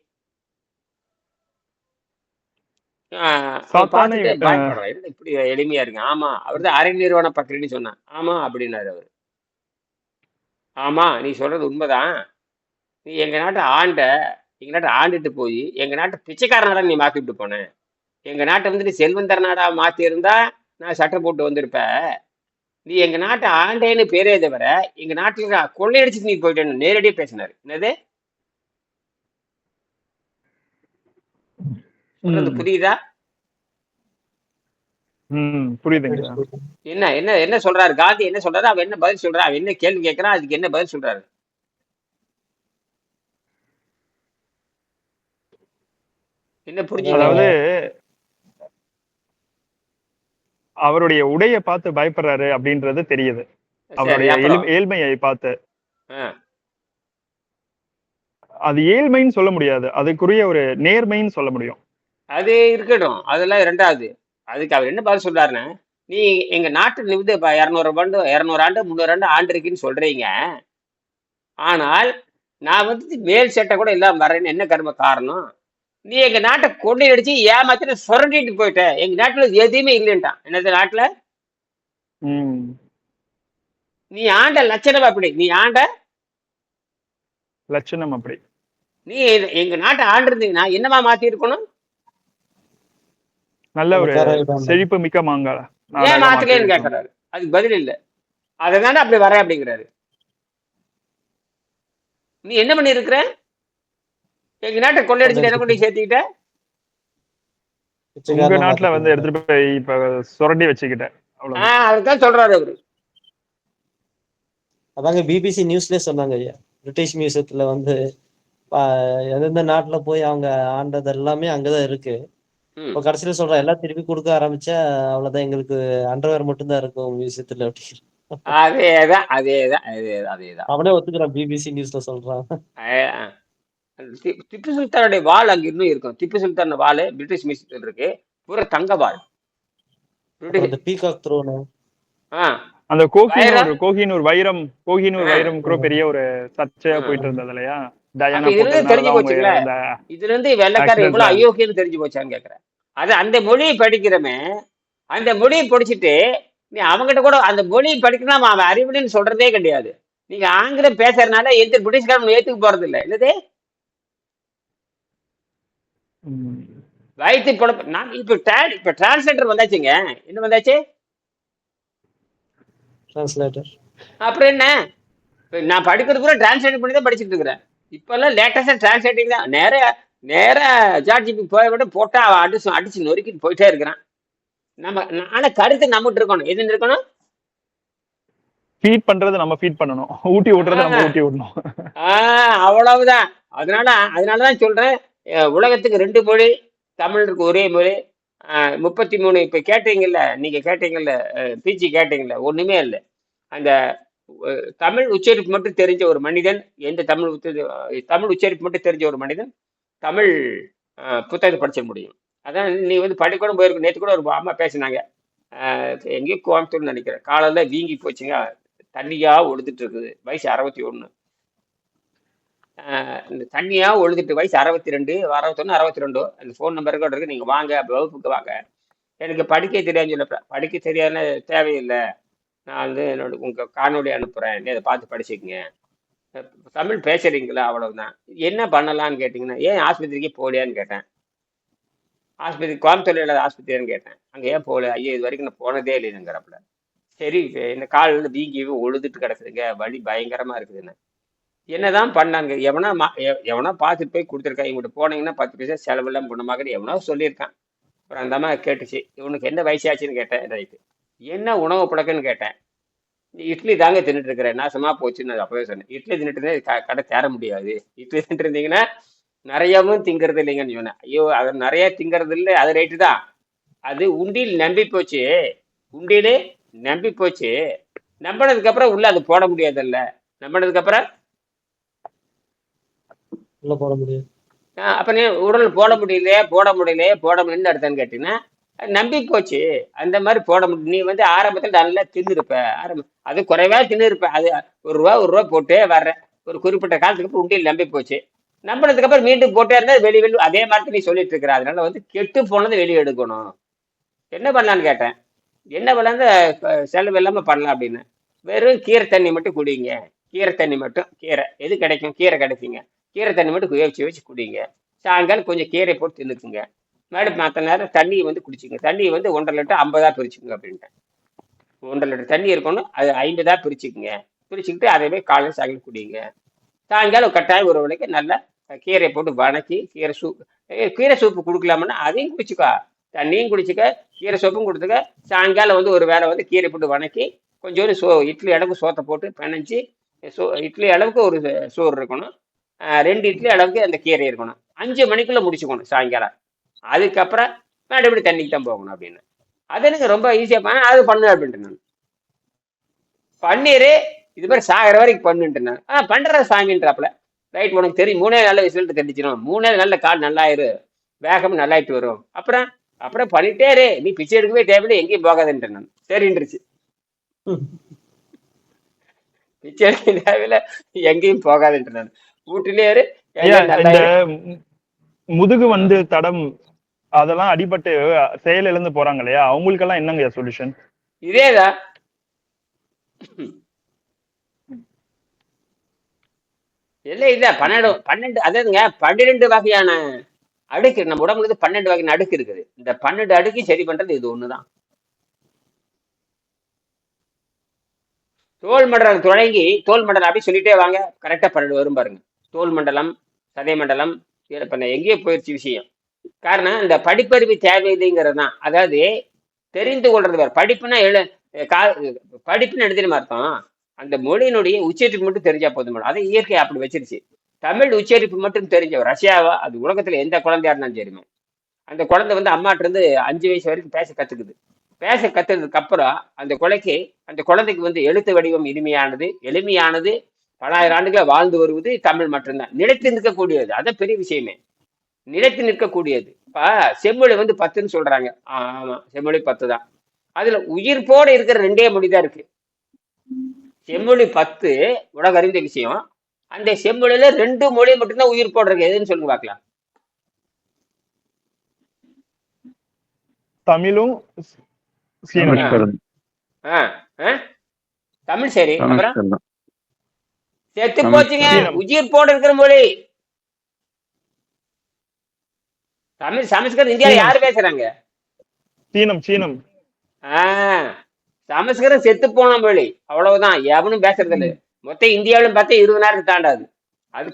அவன் சாத்தானை பார்த்துட்டு பயப்படுறான், என்ன இப்படி எளிமையா இருக்கு. ஆமா, அவர் தான் அரை நிறுவன பத்திரின்னு சொன்னான். ஆமா அப்படின்னாரு அவர். ஆமா, நீ சொல்றது உண்மைதான். நீ எங்க நாட்டை ஆண்டுட்டு போய் எங்க நாட்டை பிச்சைக்கார நாடா நீ மாத்திட்டு போன. எங்க நாட்டை வந்து நீ செல்வந்தர் நாடா மாத்தி இருந்தா நான் சட்டை போட்டு வந்திருப்ப. நீ எங்க நாட்டை ஆண்டேன்னு பேரே தவிர எங்க நாட்டுல கொள்ளையடிச்சுட்டு நீ போயிட்டேன்னு நேரடியா பேசினாரு. என்னது சொல்றது புரியுதா? புரியுதுங்க. என்ன என்ன என்ன சொல்றாரு காந்தி? என்ன சொல்றாரு? அவன் என்ன பதில் சொல்றான்? அவன் என்ன கேள்வி கேட்கறான்? அதுக்கு என்ன பதில் சொல்றாரு? என்ன புரிஞ்சுங்க? அதாவது அவருடைய உடைய பார்த்து பயப்படுறாரு அப்படின்றது தெரியுது. அவருடைய ஏழ்மையை பார்த்து. அது ஏழ்மைன்னு சொல்ல முடியாது, அதுக்குரிய ஒரு நேர்மைன்னு சொல்ல முடியும். அது இருக்கட்டும், அதெல்லாம் இரண்டாவது. அதுக்கு அவர் என்ன பதில் சொல்றாருன்னா, நீ எங்க நாட்டு வந்து 200 ஆண்டு 300 ஆண்டு ஆண்டிருக்குன்னு சொல்றீங்க. ஆனால் நான் வந்து மேல் சட்டை கூட இல்லாம வர்றேன்னு என்ன கர்ம காரணம்? நீ எங்க நாட்டை கொள்ளையடிச்சு ஏமாத்திட்டு சுரண்டிட்டு போயிட்ட. எங்க நாட்டுல எதுவுமே இல்லைன்ட்டான். என்னது நாட்டுல நீ ஆண்ட லட்சணம் அப்படி. நீ ஆண்ட லட்சணம் அப்படி. நீ எங்க நாட்டை ஆண்டிருந்தீங்கன்னா என்னமா மாத்தி இருக்கணும்? நல்ல ஒரு செழிப்பு மிக்க மாங்கால. ஏன் மாத்தலேன்னு கேட்கறாரு. அதுக்கு பதில் இல்லை. அதனால அப்படி வர அப்படிங்கிறாரு. நீ என்ன பண்ணி இருக்கிற? எங்க நாட்டை கொள்ளையடிச்சுட்டு என்ன கொண்டு சேர்த்துக்கிட்ட? உங்க நாட்டுல வந்து எடுத்துட்டு போய் இப்ப சுரண்டி வச்சுக்கிட்ட. அதுதான் சொல்றாரு அவரு. அதாங்க பிபிசி நியூஸ்லயே சொன்னாங்க ஐயா. பிரிட்டிஷ் மியூசியத்துல வந்து எந்தெந்த நாட்டுல போய் அவங்க ஆண்டது எல்லாமே அங்கதான் இருக்கு. இப்ப கடைசியில சொல்றேன், எல்லாம் திருப்பி கொடுக்க ஆரம்பிச்சா அவ்வளவுதான், எங்களுக்கு அண்டர்வேர் மட்டும்தான் இருக்கும் மியூசியத்துல அப்படின்னு. அதேதான் அவனே ஒத்துக்கிறான், பிபிசி நியூஸ்ல சொல்றான். திப்பு சுல்தானுடைய வாள் அங்க இன்னும் இருக்கும். திப்பு சுல்தான் வாள் பிரிட்டிஷ் மியூசியத்தில் இருக்கு. பூரா தங்க வாள். பீகாக் த்ரோன், அந்த கோஹினூர் வைரம் கூட பெரிய ஒரு சர்ச்சையா போயிட்டு இருந்தது இல்லையா? தெரிஞ்சு போச்சுங்களா? இதுல இருந்து வெள்ளக்காரர் எவ்வளவு அயோக்கியன்னு தெரிஞ்சு போச்சான்னு கேக்குறேன். அது அந்த மொழியை படிக்கிறமே, அந்த மொழியை படிச்சுட்டு நீ அவங்ககிட்ட கூட அந்த மொழியை படிக்கணும் அவன் அறிவுன்னு சொல்றதே கிடையாது. நீங்க ஆங்கிலம் பேசுறதுனால எந்த பிரிட்டிஷ்காரன் ஏத்துக்கு போறது இல்லை. என்னது வயிற்று பொழப்பு. நான் இப்ப டிரான்ஸ்லேட்டர் வந்தாச்சுங்க. என்ன வந்தாச்சு? அப்புறம் என்ன? நான் படிக்கிறது கூட டிரான்ஸ்லேட் பண்ணி தான் படிச்சுட்டு இருக்கிறேன். இப்ப எல்லாம் லேட்டஸ்டா டிரான்ஸ்லேட்டிங் தான். நேர ஜாட்ஜிபி போய் விட போட்டா அடிச்சு நொறுக்கிட்டு போயிட்டே இருக்கிறான். ஆனா கருத்து நம்மகிட்ட இருக்கணும். எது இருக்கணும்? ஃபீட் பண்றது நம்ம ஃபீட் பண்ணணும், ஊட்டி விடுறது நம்ம ஊட்டி விடணும். அவ்வளவுதான். அதனாலதான் சொல்றேன், உலகத்துக்கு 2 மொழி, தமிழுக்கு ஒரே மொழி. 33 இப்ப கேட்டீங்கல்ல, நீங்க கேட்டீங்கல்ல, பிஜி கேட்டீங்கல்ல, ஒண்ணுமே இல்லை. அந்த தமிழ் உச்சரிப்பு மட்டும் தெரிஞ்ச ஒரு மனிதன், எந்த தமிழ் உச்சரிப்பு மட்டும் தெரிஞ்ச ஒரு மனிதன் தமிழ் புத்தகத்தை படிச்சிட முடியும். அதான் நீ வந்து பள்ளிக்கூடம் போயிருக்கு. நேற்று கூட ஒரு அம்மா பேசினாங்க, எங்கேயோ கோயம்புத்தூர்னு நினைக்கிறேன். காலையில் வீங்கி போச்சுங்க, தண்ணியா ஒழுதுட்டு இருக்குது, வயசு 61. இந்த தண்ணியா ஒழுதுட்டு வயசு 62, 61, 62. அந்த ஃபோன் நம்பருக்கு இருக்கு, நீங்க வாங்க வகுப்புக்கு வாங்க. எனக்கு படிக்க தெரியாதுன்னு சொல்லப்ப, படிக்க தெரியாதுன்னு தேவையில்லை, நான் வந்து உங்க காணொலி அனுப்புறேன், நீ அதை பார்த்து படிச்சுக்கங்க. தமிழ் பேசுறீங்களா? அவ்வளவுதான். என்ன பண்ணலான்னு கேட்டீங்கன்னா, ஏன் ஆஸ்பத்திரிக்கே போகலையான்னு கேட்டேன். ஆஸ்பத்திரி கோயம்புத்தூர்ல இல்லாத ஆஸ்பத்திரியான்னு கேட்டேன். அங்க ஏன் போகல? ஐயா இது வரைக்கும் நான் போனதே இல்லைங்கிறப்பல. சரி இந்த கால் வந்து வீங்கி ஒழுதுட்டு கிடக்குதுங்க, வலி பயங்கரமா இருக்குதுன்னு. என்னதான் பண்ணாங்க, எவனா பார்த்துட்டு போய் கொடுத்துருக்கா, இவங்ககிட்ட போனீங்கன்னா 10 பைசா செலவெல்லாம் குணமாகன்னு எவனோ சொல்லியிருக்கான். அப்புறம் அந்த அம்மா கேட்டுச்சு, இவனுக்கு என்ன வயசாச்சுன்னு கேட்டேன். ரைட்டு, என்ன உணவு பழக்கம்னு கேட்டேன். இட்லி தாங்க தின்னுட்டு இருக்கிறேன், நாசமா போச்சுன்னு நான் அப்பவே சொன்னேன். இட்லி தின்னுட்டு இருந்தா கடை தேர முடியாது. இட்லி தின்னுட்டு இருந்தீங்கன்னா நிறையவும் திங்கிறது இல்லைங்கன்னு சொன்னேன். ஐயோ, அது நிறைய திங்கிறது இல்லை, அது ரைட்டு தான். அது உண்டியில் நம்பி போச்சு, உண்டியிலே நம்பி போச்சு. நம்பினதுக்கு அப்புறம் உள்ள அது போட முடியாதுல்ல. நம்பினதுக்கு அப்புறம் உள்ள போட முடியாது. அப்ப நீ உடல் போட முடியலன்னு அர்த்தம்னு கேட்டீங்கன்னா நம்பி போச்சு. அந்த மாதிரி போட முடியும். நீ வந்து ஆரம்பத்தில் நல்லா தின்னுருப்ப, அது குறைவா தின்னுருப்ப. அது ஒரு ரூபா போட்டே வர்ற ஒரு குறிப்பிட்ட காலத்துக்கு அப்புறம் உண்டியில் நம்பி போச்சு. நம்பினதுக்கு அப்புறம் மீண்டும் போட்டே இருந்தா வெளி அதே மாதிரி நீ சொல்லிட்டு இருக்கிற. அதனால வந்து கெட்டு போனதை வெளியே எடுக்கணும். என்ன பண்ணலான்னு கேட்டேன். என்ன பண்ணலான்னு செலவு இல்லாம பண்ணலாம் அப்படின்னு. வெறும் கீரை தண்ணி மட்டும் குடிங்க. கீரை தண்ணி மட்டும், கீரை எது கிடைக்கும், கீரை கிடைக்குங்க. கீரை தண்ணி மட்டும் வச்சு குடிங்க. சாயங்காலம் கொஞ்சம் கீரை போட்டு தின்னுக்குங்க. மேடம் மற்ற நேரம் தண்ணியை வந்து குடிச்சிங்க. தண்ணியை வந்து 1.5 லிட்டர் 50 பிரிச்சுக்குங்க அப்படின்ட்டேன். 1.5 லிட்டர் தண்ணி இருக்கணும், அது 50 பிரிச்சுக்குங்க. பிரிச்சுக்கிட்டு அதே காலையில் சாயங்காலம் குடிங்க. சாயங்காலம் கட்டாயம் ஒரு வேளைக்கு நல்லா கீரையை போட்டு வணக்கி கீரை சூப்பு கொடுக்கலாம்னா அதையும் குடிச்சுக்கோ. தண்ணியும் குடிச்சுக்க, கீரை சோப்பும் கொடுத்துக்க. சாயங்காலம் வந்து ஒரு வேளை வந்து கீரை போட்டு வணக்கி கொஞ்சோண்டு இட்லி அளவுக்கு சோத்தை போட்டு பிணைஞ்சி, இட்லி அளவுக்கு ஒரு சோறு இருக்கணும். 2 இட்லி அளவுக்கு அந்த கீரை இருக்கணும். 5 மணிக்குள்ள முடிச்சுக்கணும் சாயங்காலம். அதுக்கப்புறம் மறுபடியும் தண்ணிக்கு தான் போகணும் அப்படின்னு. அது எனக்கு ரொம்ப ஈஸியா பண்ண, அது பண்ணு அப்படின்ட்டு நான் பன்னீரு இது மாதிரி சாகிற வரைக்கும் பண்ணுன்ட்டு நான் பண்ற சாமின்றாப்புல. ரைட், உனக்கு தெரியும் 3 நல்ல ரிசல்ட் தெரிஞ்சிடும். 3 நல்ல கால் நல்லாயிரு, வேகம் நல்லாயிட்டு வரும். அப்புறம் பண்ணிட்டே இரு, நீ பிச்சை எடுக்கவே தேவையில்லை, எங்கேயும் போகாதுன்ட்டு நான். சரின்றுச்சு. பிச்சை எடுக்க தேவையில்லை, எங்கேயும் போகாதுன்ட்டு நான். வீட்டிலே இரு. இந்த முதுகு வந்து தடம் அதெல்லாம் அடிபட்டு செயல் இழந்து போறாங்க இல்லையா, அவங்களுக்கெல்லாம் என்னங்க சொல்யூஷன்? இதேதான். இல்லை இல்லை 12 அதாவதுங்க 12 வகையான அடுக்கு நம்ம உடம்புல 12 வகையான அடுக்கு இருக்குது. இந்த 12 அடுக்கு சரி பண்றது இது ஒண்ணுதான். தோல் மண்டலம் தொடங்கி தோல் மண்டலம் அப்படி சொல்லிட்டே வாங்க, கரெக்டா 12 வரும் பாருங்க. தோல் மண்டலம், சதை மண்டலம், எங்கேயோ போயிடுச்சு விஷயம். காரணம் இந்த படிப்பறிவு தேவைங்கிறது தான். அதாவது தெரிந்து கொள்றது வேறு. படிப்புன்னு எழுதின அர்த்தம் அந்த மொழியினுடைய உச்சரிப்பு மட்டும் தெரிஞ்சா போதும். அதை இயற்கை அப்படி வச்சிருச்சு. தமிழ் உச்சரிப்பு மட்டும் தெரிஞ்ச ரஷ்யாவா அது உலகத்துல எந்த குழந்தையா இருந்தாலும் சரிமே, அந்த குழந்தை வந்து அம்மாட்ட இருந்து 5 வயசு வரைக்கும் பேச கத்துக்குது. பேச கத்துறதுக்கு அப்புறம் அந்த குழந்தைக்கு வந்து எழுத்து வடிவம் எளிமையானது, பலாயிரம் ஆண்டுகளை வாழ்ந்து வருவது தமிழ் மட்டும்தான். நிலைத்து நிற்கக்கூடியது, அதான் பெரிய விஷயமே. நிலைத்து நிற்கக்கூடியது. இப்ப செம்மொழி வந்து 10ன்னு சொல்றாங்க. ஆமா, செம்மொழி 10 தான். அதுல உயிர்ப்போட இருக்கிற 2 மொழி தான் இருக்கு. செம்மொழி 10 உலக அறிந்த விஷயம். அந்த செம்மொழியில 2 மொழி மட்டும்தான் உயிர் போடுறது. எதுன்னு சொல்லுங்க பார்க்கலாம். தமிழும் தமிழ். சரி, அப்புறம் செத்து போச்சுங்க உயிர் போட இருக்கிற மொழி தமிழ். சமஸ்கிருதம் இந்தியால யாரு பேசுறாங்க? சீனம். சமஸ்கிருதம் செத்து போன மொழி, அவ்வளவுதான். எவனும் பேசுறது இல்லை. மொத்தம் இந்தியாவிலும் பார்த்தா 20,000 தாண்டாது. அது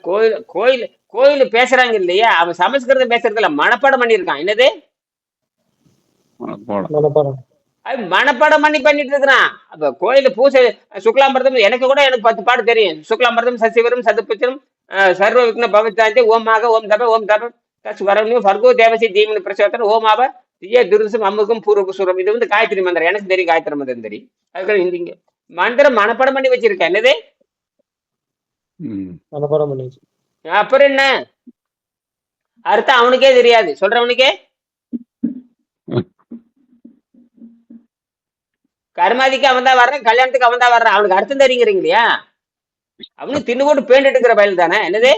கோயில் பேசுறாங்க இல்லையா, அவன் சமஸ்கிருதம் பேசுறதுல மனப்பாடம் பண்ணிருக்கான். என்னது அது மனப்பாடம் பண்ணிட்டு இருக்கிறான். அப்ப கோயில பூசை சுக்லாம்பரதம் எனக்கு 10 பாட்டு தெரியும். சுக்லாம்பரதம் சசிவரம் சதுபுத்திரம் சர்வ விக்ன பவித்தாந்தி ஓமாக ஓம் தப ஓம் தப வரணும் பர்கோ தேவசி தீமனு பிரசோத்தனம் ஓமாவ திய துருசம் அம்முகம் பூர்வபுசூரம். இது வந்து காயத்ரி மந்திரம். எனக்கு தெரியும் காயத்ரி மந்திரம் தெரியும். அதுக்கு இந்திங்க மந்திரம் மனப்பாடம் பண்ணி வச்சிருக்கேன். என்னது மனப்பாடம் பண்ணி வச்சு அப்புறம் என்ன அர்த்தம் அவனுக்கே தெரியாது, சொல்றவனுக்கே. கர்மாதிக்கு அவன் தான் வர்றான், கல்யாணத்துக்கு அவன் தான் வர்றான். அவனுக்கு அர்த்தம் தெரியுங்கிறீங்க இல்லையா? அவனு தின்னு போட்டு பேண்ட் எடுக்கிற பயல் தானே. என்னது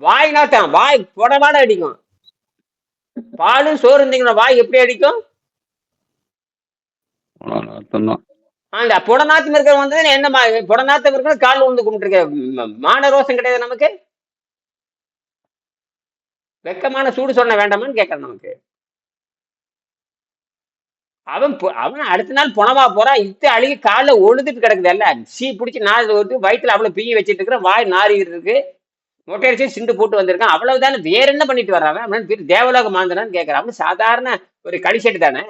வாய் நாத்தான், வாய் புடமாட அடிக்கும். பாலும் சோறு இருந்தீங்கன்னா வாய் எப்படி அடிக்கும்? அந்த புடநாத்தம் இருக்கிற வந்து என்ன புடநாத்தம் இருக்கிற கால் விழுந்து கும்பிட்டு இருக்க மான ரோசம் கிடையாது நமக்கு. வெக்கமான சூடு சொன்ன வேண்டாமான்னு கேட்கறேன் நமக்கு. அவன் அடுத்த நாள் புனவா போறான், இத்து அழுகி காலில் ஒழுதுட்டு கிடக்குது எல்லாம் சீ பிடிச்சி நாலு வந்து வயிற்றுல அவ்வளவு பீங்கி வச்சிட்டு இருக்கிற, வாய் நாறிட்டு இருக்கு, மொட்டையடிச்சு சிண்டு போட்டு வந்திருக்கான், அவ்வளவுதானே. வேற என்ன பண்ணிட்டு வர்றான் அவன்? பேர் தேவலோக மாந்தனான்னு கேட்கறான். அவன் சாதாரண ஒரு கடிசெட்டு தானே,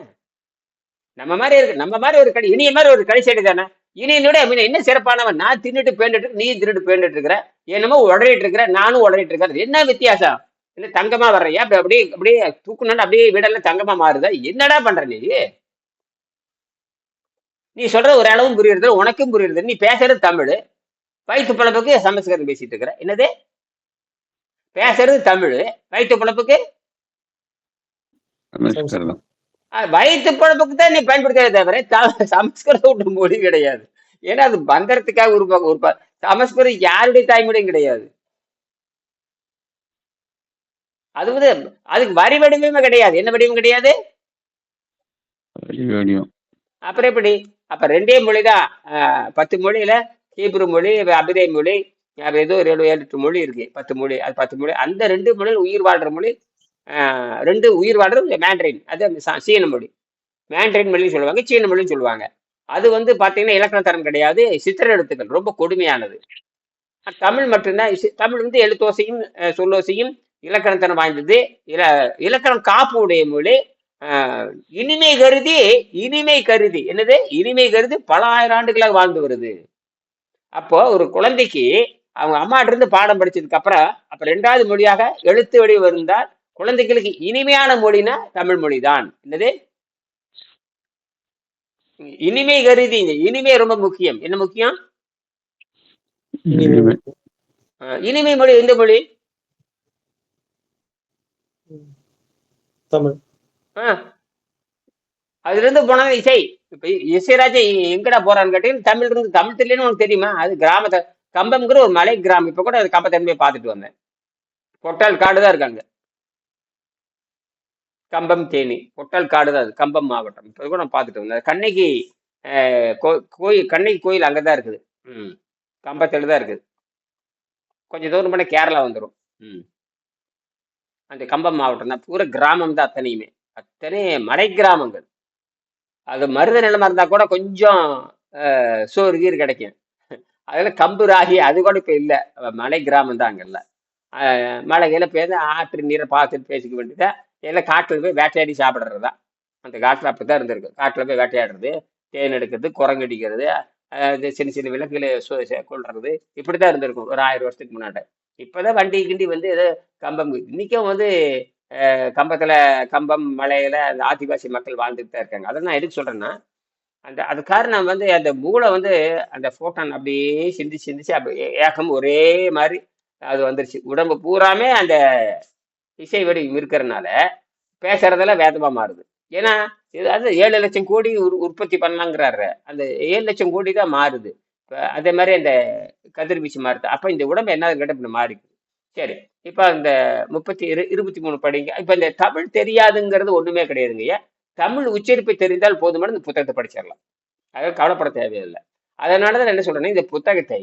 நம்ம மாதிரி இருக்கு, நம்ம மாதிரி ஒரு இனிய மாதிரி ஒரு கடிசெட்டு தானே. இனியனோட என்ன சிறப்பானவன்? நான் தின்னுட்டு பேண்டுட்டு, நீ தின்னுட்டு பேண்டுட்டு இருக்கிற, என்னமோ உடறிட்டு இருக்கிற, நானும் உடறிட்டு இருக்கிறேன், என்ன வித்தியாசம்? என்ன தங்கமா வர்றையா? அப்படி அப்படியே அப்படியே தூக்குனாலும் அப்படியே வீடெல்லாம் தங்கமா மாறுதா? என்னடா பண்ற நீ? நீ சொல்றது ஒரு அளவும் புரியுறது, உனக்கும் புரியுறது, நீ பேசுறது தமிழ், வயிற்று பழப்புக்கு சமஸ்கிருதம் பேசிட்டு இருக்கிற. என்னது பேசுறது தமிழ், வயிற்று பழப்புக்கு சமஸ்கிருதம். வயிற்று பழப்புக்கு தான் நீ பயன்படுத்த தவிர சமஸ்கிருதம் ஒன்று மொழி கிடையாது. ஏன்னா அது பந்தரத்துக்காக ஒரு சமஸ்கிருதம் யாருடைய தாய்மொழியும் கிடையாது. அது வந்து அதுக்கு வரி வடிவமே கிடையாது. என்ன வடிவம் கிடையாது? அப்புறம் எப்படி? அப்ப ரெண்டே மொழிதான். 10 மொழியில ஹீப்ரு மொழி, அபிதை மொழி, ஏதோ ஒரு 7-8 மொழி இருக்கு. 10 மொழி, அது 10 மொழி. அந்த 2 மொழியில் உயிர் வாழ்ற மொழி, 2 உயிர் வாழ்றது மேண்ட்ரின், அது சீன மொழி. மேண்ட்ரின் மொழின்னு சொல்லுவாங்க, சீன மொழின்னு சொல்லுவாங்க. அது வந்து பாத்தீங்கன்னா இலக்கண தரம் கிடையாது, சித்திர எழுத்துக்கள் ரொம்ப கொடுமையானது. தமிழ் மட்டும்தான். தமிழ் வந்து எழுத்தோசையும் சொல்லோசையும் இலக்கணத்தனம் வாய்ந்தது. இலக்கணம் காப்பு உடைய மொழி. இனிமை கருதி என்னது? இனிமை கருதி பல ஆயிரம் ஆண்டுகளாக வாழ்ந்து வருது. அப்போ ஒரு குழந்தைக்கு அவங்க அம்மாட்ட இருந்து பாடம் படிச்சதுக்கு அப்புறம் அப்ப 2வது மொழியாக எழுத்து வடிவம் இருந்தால் குழந்தைகளுக்கு இனிமையான மொழினா தமிழ் மொழி தான். என்னது? இனிமை கருதி. இனிமை ரொம்ப முக்கியம். என்ன முக்கியம்? இனிமை மொழி எந்த மொழி? தமிழ். அதுல இருந்து போனா இசை. இப்ப இசைராஜா எங்கடா போறான்னு கேட்டீங்கன்னா தமிழ் இருந்து. தமிழ் தெரியலன்னு உனக்கு தெரியுமா? அது கிராமத்தை, கம்பம்ங்கிற ஒரு மலை கிராமம். இப்ப கூட அது கம்பத்தை போய் பார்த்துட்டு வந்தேன். பொட்டால் காடு தான் இருக்காங்க. கம்பம் தேனி பொட்டால் காடு தான், அது கம்பம் மாவட்டம். இப்ப கூட நான் பார்த்துட்டு வந்தேன். கண்ணகி கோயில், கண்ணகி கோயில் அங்கதான் இருக்குது. கம்பத்துல தான் இருக்குது. கொஞ்சம் தூரம் பண்ண கேரளா வந்துடும். அந்த கம்பம் மாவட்டம் தான், பூரா கிராமம் தான் அத்தனையுமே. அத்தனை மலை கிராமங்கள். அது மருத நிலமா இருந்தா கூட கொஞ்சம் சோறு கீர் கிடைக்கும். அதெல்லாம் கம்பு ராகி அது கூட இப்ப இல்லை. மலை கிராமம் தான் அங்கெல்லாம். மழைகையில பேருந்து ஆற்று நீரை பார்த்துட்டு பேசிக்க வேண்டியதா. எல்லாம் காட்டுல போய் வேட்டையாடி சாப்பிட்றதா. அந்த காட்டுல அப்படித்தான் இருந்திருக்கு. காட்டுல போய் வேட்டையாடுறது, தேன் எடுக்கிறது, குரங்கடிக்கிறது, சின்ன சின்ன விலங்குகளை கொள்றது, இப்படித்தான் இருந்திருக்கும் ஒரு 1000 வருஷத்துக்கு முன்னாடி. இப்பதான் வண்டி கிண்டி வந்து ஏதோ கம்பம். இன்னைக்கும் வந்து கம்பத்துல, கம்பம் மலையில அந்த ஆதிவாசி மக்கள் வாழ்ந்துட்டு தான் இருக்காங்க. அதை நான் எதுக்கு சொல்றேன்னா, அது காரணம் வந்து அந்த மூளை வந்து அந்த போட்டான் அப்படியே சிந்திச்சு அப்படி ஏக்கம் ஒரே மாதிரி அது வந்துருச்சு. உடம்பு பூராமே அந்த இசை வடிவம் இருக்கிறதுனால பேசுறதெல்லாம் வேதமா மாறுது. ஏன்னா அது 7 லட்சம் கோடி உற்பத்தி பண்ணலாங்கிறாரு. அந்த 7 லட்சம் கோடி தான் மாறுது. இப்போ அதே மாதிரி அந்த கதிர்வீச்சு மாறுது. அப்ப இந்த உடம்பு என்ன கேட்ட மாறிக்குது. சரி, இப்ப அந்த 23 படிங்க. இப்ப இந்த தமிழ் தெரியாதுங்கிறது ஒண்ணுமே கிடையாதுங்க. ஏன்? தமிழ் உச்சரிப்பை தெரிந்தால் போதுமான இந்த புத்தகத்தை படிச்சிடலாம். அதாவது கவலைப்பட தேவையில்லை. அதனாலதான் என்ன சொல்றேன்னா, இந்த புத்தகத்தை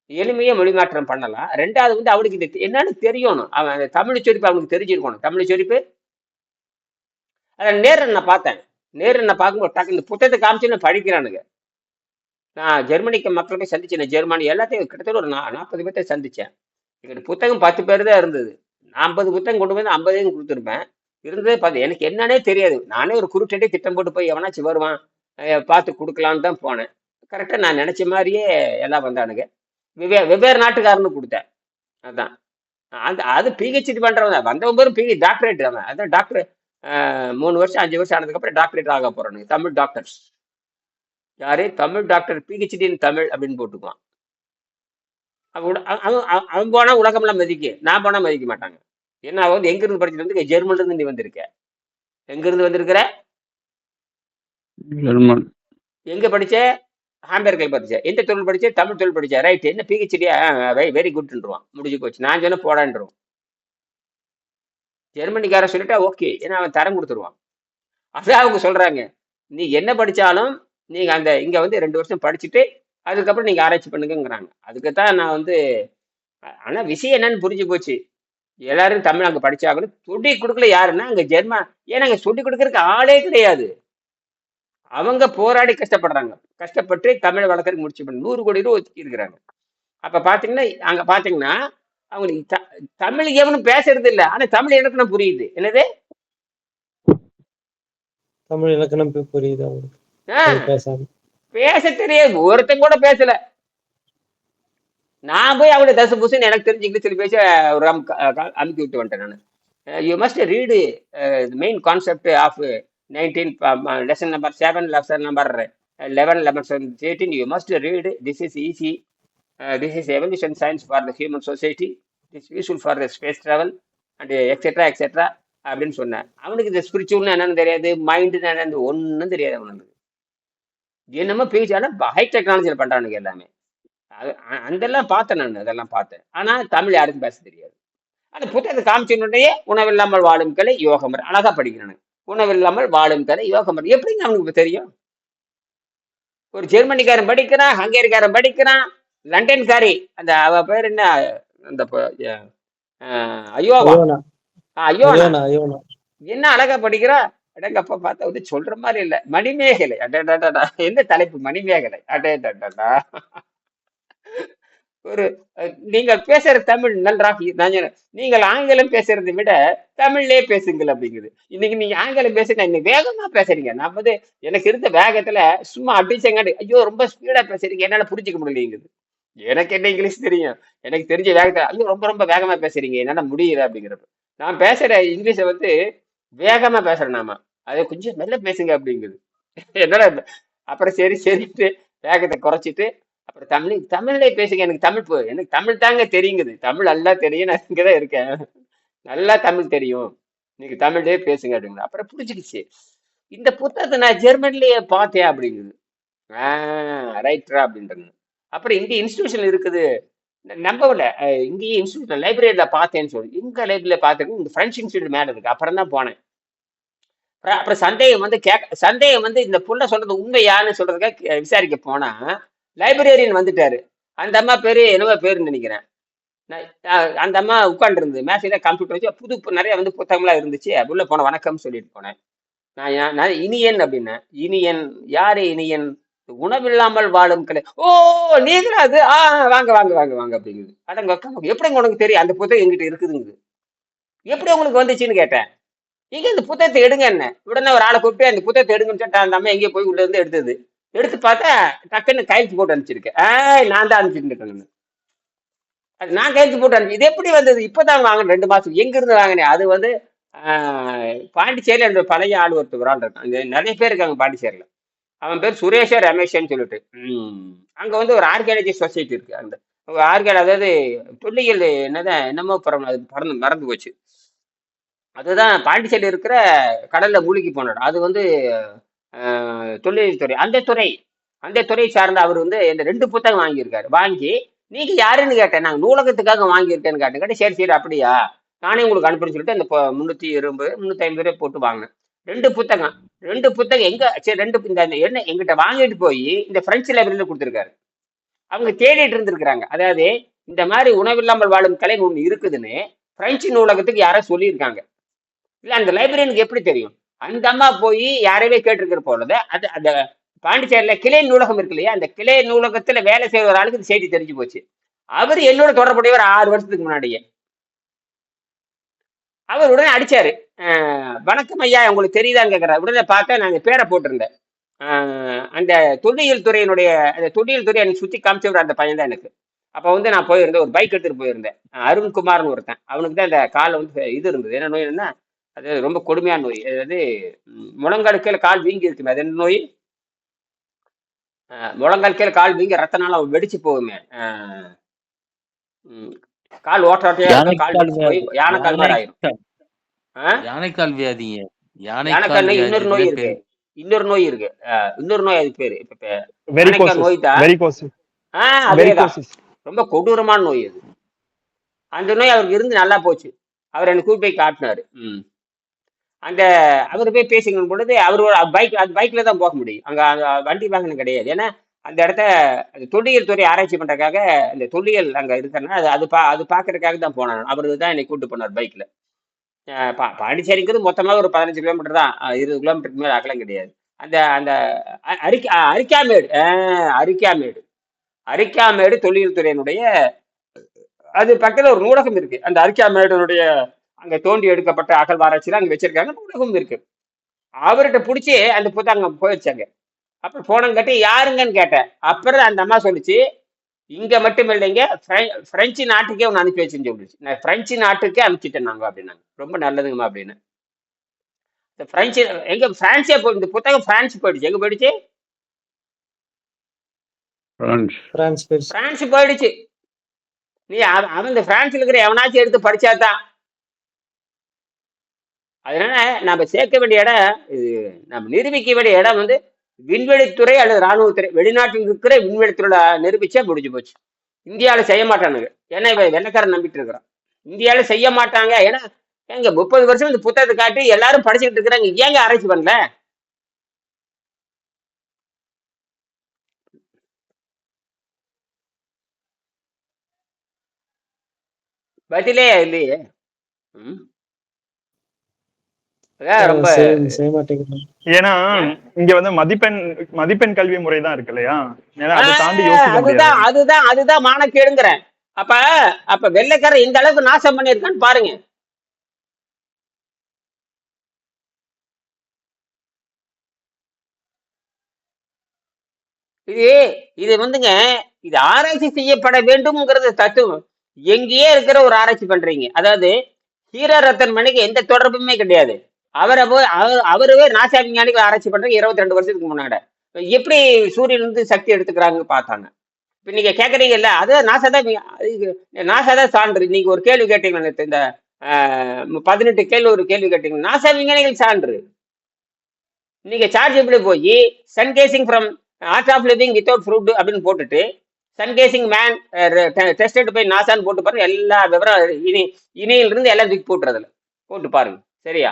எளிமையா மொழிமாற்றம் பண்ணலாம். 2வது வந்து அவனுக்கு இது என்னன்னு தெரியணும். அவன் அந்த தமிழ் உச்சரிப்பு அவனுக்கு தெரிஞ்சிருக்கணும். தமிழ் உச்சரிப்பு அதை நேரில் நான் பார்த்தேன். நேரில் நான் பார்க்கும்போது டக்கு இந்த புத்தகத்தை காமிச்சு படிக்கிறானுங்க. நான் ஜெர்மனிக்கு மக்களை போய் சந்திச்சேன். ஜெர்மனி எல்லாத்தையும் கிட்டத்தட்ட ஒரு 40 பேர்த்தை சந்திச்சேன். எங்கிட்ட புத்தகம் 10 பேர் தான் இருந்தது. 50 புத்தகம் கொண்டு வந்து 50 கொடுத்துருப்பேன். இருந்ததே பார்த்து எனக்கு என்னன்னே தெரியாது. நானே ஒரு குருட்டே திட்டம் போட்டு போய் எவனாச்சும் வருவான் பார்த்து கொடுக்கலான்னு தான் போனேன். கரெக்டாக நான் நினைச்ச மாதிரியே எல்லாம் வந்தானுங்க. வெவ்வேறு நாட்டுக்காரனு கொடுத்தேன். அதான் அது பிஹெச்டி பண்றவங்க வந்தவங்க பேரும் டாக்டரேட். அவன் அதான் டாக்டர் 3 வருஷம் 5 வருஷம் ஆனதுக்கப்புறம் டாக்டரேட் ஆக போறானுங்க. தமிழ் டாக்டர்ஸ். யாரு? Tamil doctor, PhD in Tamil அப்படின்னு போட்டுக்குவான். அவன் போனா உலகம்லாம் மதிக்க, நான் போனா மதிக்க மாட்டாங்க. ஏன்னா அவன் வந்து எங்க இருந்து படிச்சுட்டு வந்து? ஜெர்மன்ல இருந்து நீ வந்திருக்க. எங்க இருந்து வந்திருக்கிற? ஜெர்மன். எங்க படிச்ச? ஹாம்பர்கில் படிச்ச. எந்த தொழில் படிச்ச? தமிழ் தொழில் படிச்ச. ரைட். என்ன பிஹெச்டியா? வெரி குட்ன்றுவான். முடிஞ்சு போச்சு. நான் சொன்ன போடான்றுவான். ஜெர்மனிக்கார சொல்லிட்டா ஓகே, ஏன்னா அவன் தரம் கொடுத்துருவான். அதான் அவங்க சொல்றாங்க, நீ என்ன படிச்சாலும் நீங்க அந்த இங்க வந்து 2 வருஷம் படிச்சுட்டு அதுக்கப்புறம் நீங்க ஆராய்ச்சி பண்ணுங்கிறாங்க. அதுக்குத்தான் நான் வந்து, ஆனா விஷயம் என்னன்னு புரிஞ்சு போச்சு. எல்லாரும் தமிழ் அங்க படிச்சாகணும். சொல்லி கொடுக்கல யாருன்னா அங்க ஜெர்மன். ஏன்னா அங்க சொல்லி கொடுக்கறதுக்கு ஆளே கிடையாது. அவங்க போராடி கஷ்டப்படுறாங்க. கஷ்டப்பட்டு தமிழை வளர்க்கறதுக்கு முடிச்சு 100 கோடி ரூபா ஒதுக்கி இருக்கிறாங்க. அப்ப பாத்தீங்கன்னா அங்க பாத்தீங்கன்னா அவங்களுக்கு தமிழ் எவனும் பேசுறது இல்ல. ஆனா தமிழ் இலக்கணம் புரியுது. என்னது? தமிழ் இலக்கணம் புரியுது அவங்களுக்கு. அது ஆஹ் பேசாம. பேச தெரியாது. ஒருத்தன் கூட பேசல. நான் போய் அவளை தசு புசுன்னு எனக்கு தெரிஞ்சு இங்கிலீஷ்ல பேச ஒரு அமுக்கி விட்டு வந்துட்டேன் நான். You must read main concept of 19 lesson number 7 lesson number 11 lesson 18. You must read. This is easy. This is evolution science for the human society. It is useful for the space travel and etc. அப்படின்னு சொன்னேன். அவனுக்கு இந்த ஸ்பிரிச்சுவல்னு என்னன்னு தெரியாது, மைண்டுன்னு என்னன்னு ஒன்றும் தெரியாது அவனுக்கு. என்னமோ பேச்சாலும் ஹை டெக்னாலஜியில் பண்றானுங்க எல்லாமே. அதெல்லாம் பார்த்தேன் நான், அதெல்லாம் பார்த்தேன். ஆனா தமிழ் யாருக்கும் பேச தெரியாது. அந்த புத்தகத்தை காமிச்சுடைய உணவில்லாமல் வாழும் கலை யோகமர் அழகா படிக்கிறானுங்க. உணவில்லாமல் வாழும் கலை யோகமர் எப்படிங்க அவனுக்கு தெரியும்? ஒரு ஜெர்மனிக்காரன் படிக்கிறான், ஹங்கேரிக்காரன் படிக்கிறான், லண்டன்காரி அந்த அவ பேர் என்ன, அந்த ஐயோவா, ஐயோனா, என்ன அழகா படிக்கிறா. அடங்கப்பா பார்த்தா வந்து சொல்ற மாதிரி இல்ல. மணிமேகலை, அடடா எந்த தலைப்பு மணிமேகலை, அடடா. ஒரு நீங்கள் பேசுற தமிழ் நன்றாக, நீங்கள் ஆங்கிலம் பேசுறதை விட தமிழ்லயே பேசுங்கள் அப்படிங்குது. இன்னைக்கு நீங்க ஆங்கிலம் பேசுங்க, இன்னைக்கு வேகமா பேசுறீங்க. நான் வந்து எனக்கு இருந்த வேகத்துல சும்மா அடிச்சங்காடி, ஐயோ ரொம்ப ஸ்பீடா பேசுறீங்க, என்னால புரிஞ்சுக்க முடியலைங்குது. எனக்கு என்ன இங்கிலீஷ் தெரியும்? எனக்கு தெரிஞ்ச வேகத்தை, ஐயோ ரொம்ப ரொம்ப வேகமா பேசுறீங்க, என்னால முடியல அப்படிங்கிறப்ப. நான் பேசுற இங்கிலீஷை வந்து வேகமா பேசுறேன், நாம அதை கொஞ்சம் மெல்ல பேசுங்க அப்படிங்குது. என்னால அப்புறம் சரி சரிட்டு வேகத்தை குறைச்சிட்டு அப்புறம் தமிழ்லயே பேசுங்க, எனக்கு எனக்கு தமிழ் தாங்க தெரியுங்குது. தமிழ் நல்லா தெரியும், நான் இங்கதான் இருக்கேன், நல்லா தமிழ் தெரியும், நீங்க தமிழ்லயே பேசுங்க அப்படிங்குது. அப்புறம் புரிஞ்சுக்கிச்சு. இந்த புத்தகத்தை நான் ஜெர்மன்லயே பார்த்தேன் அப்படிங்குது. ரைட்ரா அப்படின்றது. அப்புறம் இங்க இன்ஸ்டிடியூஷன் இருக்குது, நம்பவில்ல. இங்கேயும் இன்ஸ்டிடியூஷன் லைப்ரரியில பார்த்தேன்னு சொல்லி, எங்க லைப்ரரியில பார்த்தேன், இந்த பிரெஞ்சு இன்ஸ்டியூட் மேல இருக்கு. அப்புறம் தான் போனேன். அப்புறம் சந்தேகம் வந்து இந்த புள்ள சொல்றது உண்மையான்னு சொல்றதுக்காக விசாரிக்க போனா லைப்ரரியன் வந்துட்டாரு. அந்த அம்மா பேரு என்னவோ பேருன்னு நினைக்கிறேன். அந்த அம்மா உட்காந்து இருந்தது மேசையில, கம்ப்யூட்டர் வச்சு நிறைய வந்து புத்தகம்லாம் இருந்துச்சு. உள்ள போன வணக்கம் சொல்லிட்டு போனேன். நான் இனியன் அப்படின்னேன். இனியன் யாரு? இனியன் உணவில்லாமல் வாழும் கலை. ஓ நீங்களா அது? வாங்க வாங்க வாங்க வாங்க அப்படிங்குது. அடங்க எப்படி உனக்கு தெரியும்? அந்த புத்தகம் எங்கிட்ட இருக்குதுங்குது. எப்படி உங்களுக்கு வந்துச்சுன்னு கேட்டேன். நீங்க இந்த புத்தகத்தை எடுங்க என்ன. உடனே ஒரு ஆளை கூப்பிட்டு அந்த புத்தகத்தை எடுங்கன்னு சொல்லிட்டு அந்த அம்மா எங்கேயோ போய் உள்ள இருந்து எடுத்து பார்த்தா டக்குன்னு கையெழுத்து போட்டு அனுப்பிச்சிருக்கேன். நான் தான் அனுப்பிச்சுட்டு அது நான் கையெழுத்து போட்டு அனுப்பி. இது எப்படி வந்தது? இப்பதான் வாங்கினேன், 2 மாசம். எங்க இருந்து வாங்கினேன்? அது வந்து பாண்டிச்சேரியில அந்த பழைய ஆள் ஒரு ஆள் இருக்கான். அங்க நிறைய பேர் இருக்காங்க பாண்டிச்சேரியில. அவன் பேர் சுரேஷா ரமேஷன்னு சொல்லிட்டு. அங்க வந்து ஒரு ஆர்கியாலஜி சொசைட்டி இருக்கு. அந்த அதாவது தொல்லியல் என்னதான் என்னமோ அது மறந்து போச்சு. அதுதான் பாண்டிச்சேரி இருக்கிற கடல்ல மூழ்கி போனார். அது வந்து தொல்லியல் துறை. அந்த துறை சார்ந்த அவர் வந்து இந்த 2 புத்தகம் வாங்கியிருக்காரு. வாங்கி நீங்க யாருன்னு கேட்டேன். நாங்க நூலகத்துக்காக வாங்கியிருக்கேன்னு கேட்டேன். சரி அப்படியா, நானே உங்களுக்கு அனுப்புறேன்னு சொல்லிட்டு அந்த 350 ரூபாய் போட்டு வாங்கினேன். 2 புத்தகம் எங்க சரி 2 என்ன எங்கிட்ட வாங்கிட்டு போய் இந்த பிரெஞ்சு லைப்ரரியில கொடுத்துருக்காரு. அவங்க தேடிட்டு இருந்திருக்கிறாங்க. அதாவது இந்த மாதிரி உணவில்லாமல் வாழும் கலை ஒண்ணு இருக்குதுன்னு பிரெஞ்சு நூலகத்துக்கு யாரோ சொல்லியிருக்காங்க. இல்ல அந்த லைப்ரரியனுக்கு எப்படி தெரியும்? அந்த அம்மா போய் யாரையவே கேட்டிருக்கிற போலது. அது அந்த பாண்டிச்சேரியில கிளை நூலகம் இருக்கு இல்லையா, அந்த கிளை நூலகத்துல வேலை செய்யற ஒரு ஆளுக்கு செய்தி தெரிஞ்சு போச்சு. அவர் என்னோட தொடர்புடையவர் 6 வருஷத்துக்கு முன்னாடியே. அவர் உடனே அடிச்சாரு. வணக்கம் ஐயா, உங்களுக்கு தெரியுதான்னு கேட்கிறார். உடனே பார்த்தா நாங்க பேரை போட்டிருந்தேன். அந்த தொல்லியல் துறையினுடைய அந்த தொல்லியல் துறை எனக்கு சுத்தி காமிச்சவர் அந்த பையன் தான் எனக்கு. அப்ப வந்து நான் போயிருந்தேன், ஒரு பைக் எடுத்துட்டு போயிருந்தேன். அருண்குமார்னு ஒருத்தன். அவனுக்கு தான் இந்த காலில் வந்து இது இருந்தது. என்ன நோய்னா அது ரொம்ப கொடுமையான நோய். அதாவது முழங்கால் கீழே கால் வீங்கி இருக்குமே, அது என்ன நோய்? முழங்கால் கீழே கால் வீங்கி ரத்தனால வெடிச்சு போகுமே, கால் ஓட்டாட்டையா கால் வெடிச்சு போய் யானைக்கால் மாதிரி ஆயிரும். யானைக்கால் வியாதிங்க. யானைக்கால் இன்னொரு நோய் இருக்கு. இன்னொரு நோய் அது பேரு யானைக்கால் நோய் தான். அதேதான், ரொம்ப கொடூரமான நோய் அது. அந்த நோய் அவருக்கு இருந்து நல்லா போச்சு. அவர் எனக்கு கூப்பிட்டு போய் காட்டினாரு. அந்த அவர் போய் பேசிக்கணும் பொழுது அவரோட பைக்ல தான் போக முடியும். அங்க வண்டி வாகனம் கிடையாது. ஏன்னா அந்த இடத்த தொல்லியல் துறை ஆராய்ச்சி பண்றதுக்காக அந்த தொல்லியல் அங்க இருக்கிறனா அது பாக்குறதுக்காக தான் போனாங்க. அவரு தான் என்னை கூப்பிட்டு போனார் பைக்ல. பாண்டிச்சேரிங்கிறது மொத்தமா ஒரு 15 கிலோமீட்டர் தான், 20 கிலோமீட்டருக்கு மேல அகலம் கிடையாது. அந்த அந்த அரிக்காமேடு அரிக்காமேடு அரிக்காமேடு தொழில்துறையினுடைய அது பக்கத்துல ஒரு நூலகம் இருக்கு. அந்த அரிக்காமேடுடைய அங்க தோண்டி எடுக்கப்பட்ட அகழ்வாராய்ச்சியில அங்க வச்சிருக்காங்க, நூலகம் இருக்கு. அவர்கிட்ட பிடிச்சி அந்த புத்தகம் போயிடுச்சாங்க. அப்புறம் போனங்காட்டி யாருங்கன்னு கேட்டேன். அப்புறம் அந்த அம்மா சொல்லிச்சு, இங்க மட்டும் இல்லைங்க, பிரெஞ்சு நாட்டுக்கே ஒன்று அனுப்பி வச்சுன்னு சொல்லிச்சு. நான் பிரெஞ்சு நாட்டுக்கே அனுப்பிச்சிட்டேன் நாங்க அப்படின்னாங்க. ரொம்ப நல்லதுங்கம்மா அப்படின்னு. இந்த பிரெஞ்சு எங்க பிரான்ஸே போய் இந்த புத்தகம் பிரான்ஸ் போயிடுச்சு. எங்க போயிடுச்சு? பிரான்ஸ் போயிடுச்சு. நீ அவன் இந்த பிரான்ஸ்ல இருக்கிற எவனாச்சும் எடுத்து படிச்சாதான். அதனால நம்ம சேர்க்க வேண்டிய இடம் இது, நம்ம நிரூபிக்க வேண்டிய இடம் வந்து விண்வெளித்துறை அல்லது இராணுவத்துறை. வெளிநாட்டில் இருக்கிற விண்வெளித்துறை நிரூபிச்சா முடிஞ்சு போச்சு. இந்தியாவில செய்ய மாட்டானுங்க. ஏன்னா இவன் வெள்ளக்காரன் நம்பிட்டு இருக்கிறான். இந்தியாவில செய்ய மாட்டாங்க. ஏன்னா ஏங்க 30 வருஷம் இந்த புத்தகத்தை காட்டி எல்லாரும் படிச்சுக்கிட்டு இருக்கிறாங்க. ஏங்க ஆராய்ச்சி பண்ணல? பதிலே இல்லையே. ரொம்ப செய்ய மாட்டேங்கிறாங்க. ஏன்னா இங்க வந்து மதிப்பெண் கல்வி முறை தான் இருக்கு இல்லையா? அதை தாண்டி யோசிக்க முடியாது. அதுதான் மானக்கேடுங்கிறேன். அப்ப வெள்ளைக்காரன் இந்த அளவுக்கு நாசம் பண்ணிருக்கான்னு பாருங்க. இது வந்துங்க, இது ஆராய்ச்சி செய்யப்பட வேண்டும்ங்கிறது தத்துவம். எங்கேயே இருக்கிற ஒரு ஆராய்ச்சி பண்றீங்க. அதாவது ஹீரோ ரத்தன் மணிக்கு எந்த தொடர்புமே கிடையாது. அவரவே நாசா விஞ்ஞானிகள் ஆராய்ச்சி பண்றீங்க 22 வருஷத்துக்கு முன்னாடி. எப்படி சூரியன் இருந்து சக்தி எடுத்துக்கிறாங்க பார்த்தாங்க. இப்ப நீங்க கேக்குறீங்கல்ல, அது நாசா தான் சான்று. நீங்க ஒரு கேள்வி கேட்டீங்க, இந்த 18 கேள்வி ஒரு கேள்வி கேட்டீங்க, நாசா விஞ்ஞானிகள் சான்று. நீங்க சார்ஜ் எப்படி போய் sungazing from art of living without fruit அப்படின்னு போட்டுட்டு சன்கேசிங் மேன் டெஸ்டட் பை நாசான்னு போட்டு பாருங்க. எல்லா விவரம் இணையில இருந்து எல்லாம் தூக்கி போட்டுறதுல போட்டு பாருங்க. சரியா?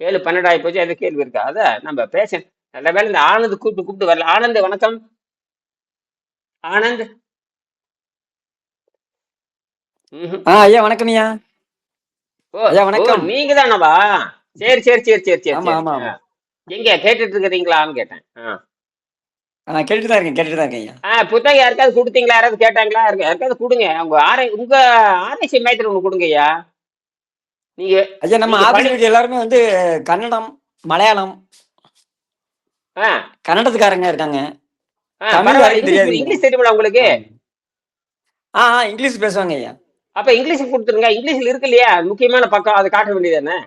7:12 ஆகி போச்சு. அது கேள்வி இருக்கா? அத நம்ம பேச நல்ல வேலை இந்த ஆனந்த் கூப்பிட்டு வரல. ஆனந்த் வணக்கம். ஆனந்த் ஐயா வணக்கம் ஐயா. வணக்கம். நீங்க தானவா? சரி சரி சரி சரி சரி. எங்க கேட்டுட்டு இருக்கிறீங்களான்னு கேட்டேன். கேட்டுட்டு தான் இருக்கேன் ஐயா. புத்தகம் யாருக்காவது கொடுத்தீங்களா? யாராவது கேட்டாங்களா? யாருக்காவது கொடுங்க. உங்க ஆராய்ச்சி மையத்துல ஒண்ணு கொடுங்க ஐயா. நீங்க ஐயா நம்ம ஆபீஸ்ல எல்லாருமே வந்து கன்னடம், மலையாளம், கன்னடத்துக்காரங்க இருக்காங்க. இங்கிலீஷ் தெரியுமா உங்களுக்கு? இங்கிலீஷ் பேசுவாங்க ஐயா. அப்ப இங்கிலீஷ் கொடுத்துருங்க. இங்கிலீஷ்ல இருக்கு இல்லையா முக்கியமான பக்கம், அதை காட்ட வேண்டியதானே?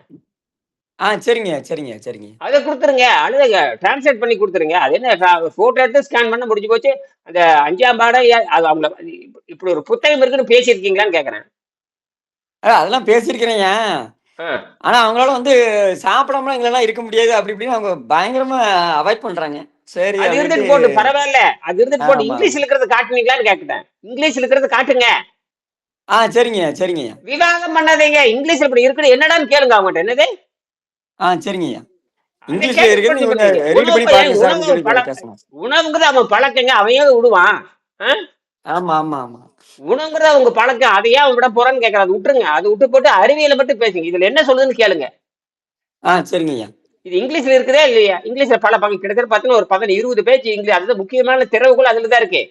சரிங்க சரிங்க சரிங்க. அதை கொடுத்துருங்க. அழுதுங்க டிரான்ஸ்லேட் பண்ணி கொடுத்துருங்க. அது என்ன போட்டோ எடுத்து ஸ்கேன் பண்ண முடிஞ்சு போச்சு. அந்த 5ஆம் பாடம் அது அவங்கள இப்படி ஒரு புத்தகம் இருக்குன்னு பேசியிருக்கீங்களான்னு கேக்குறேன். அதெல்லாம் பேசியிருக்கிறேன். ஆனா அவங்களால வந்து சாப்பிடாம எங்களெல்லாம் இருக்க முடியாது அப்படி இப்படின்னு அவங்க பயங்கரமா அவாய்ட் பண்றாங்க. சரி அது இருந்துட்டு போட்டு பரவாயில்ல. அது இருந்துட்டு போட்டு இங்கிலீஷ்ல இருக்கிறது காட்டுனீங்களான்னு கேக்குறேன். இங்கிலீஷ்ல இருக்கிறது காட்டுங்க. சரிங்க சரிங்க. விவாதம் பண்ணாதீங்க. இங்கிலீஷ்ல இப்படி இருக்குது என்னடான்னு கேளுங்க அவங்ககிட்ட. என்னது? சரிங்க ஐயா. இங்கிலீஷ்ல இருக்கு. உணவுங்கிறது அவன் பழக்கங்க. அவையே விடுவான். ஆமா ஆமா ஆமா. உணவுங்கிறது அவங்க பழக்கம். அதையே அவன் விட போறான்னு கேட்கறாது. விட்டுருங்க. அது விட்டு போட்டு அறிவியலை மட்டும் பேசுங்க. இதுல என்ன சொல்லுதுன்னு கேளுங்க. சரிங்க ஐயா. இது இங்கிலீஷ்ல இருக்குதா இல்லையா? இங்கிலீஷ்ல பல பங்கு கிட்டத்தட்ட பார்த்தீங்கன்னா ஒரு 20 பேஜ் இங்கிலீஷ். அதுதான் முக்கியமான திறவுகள் அதுலதான் இருக்கு.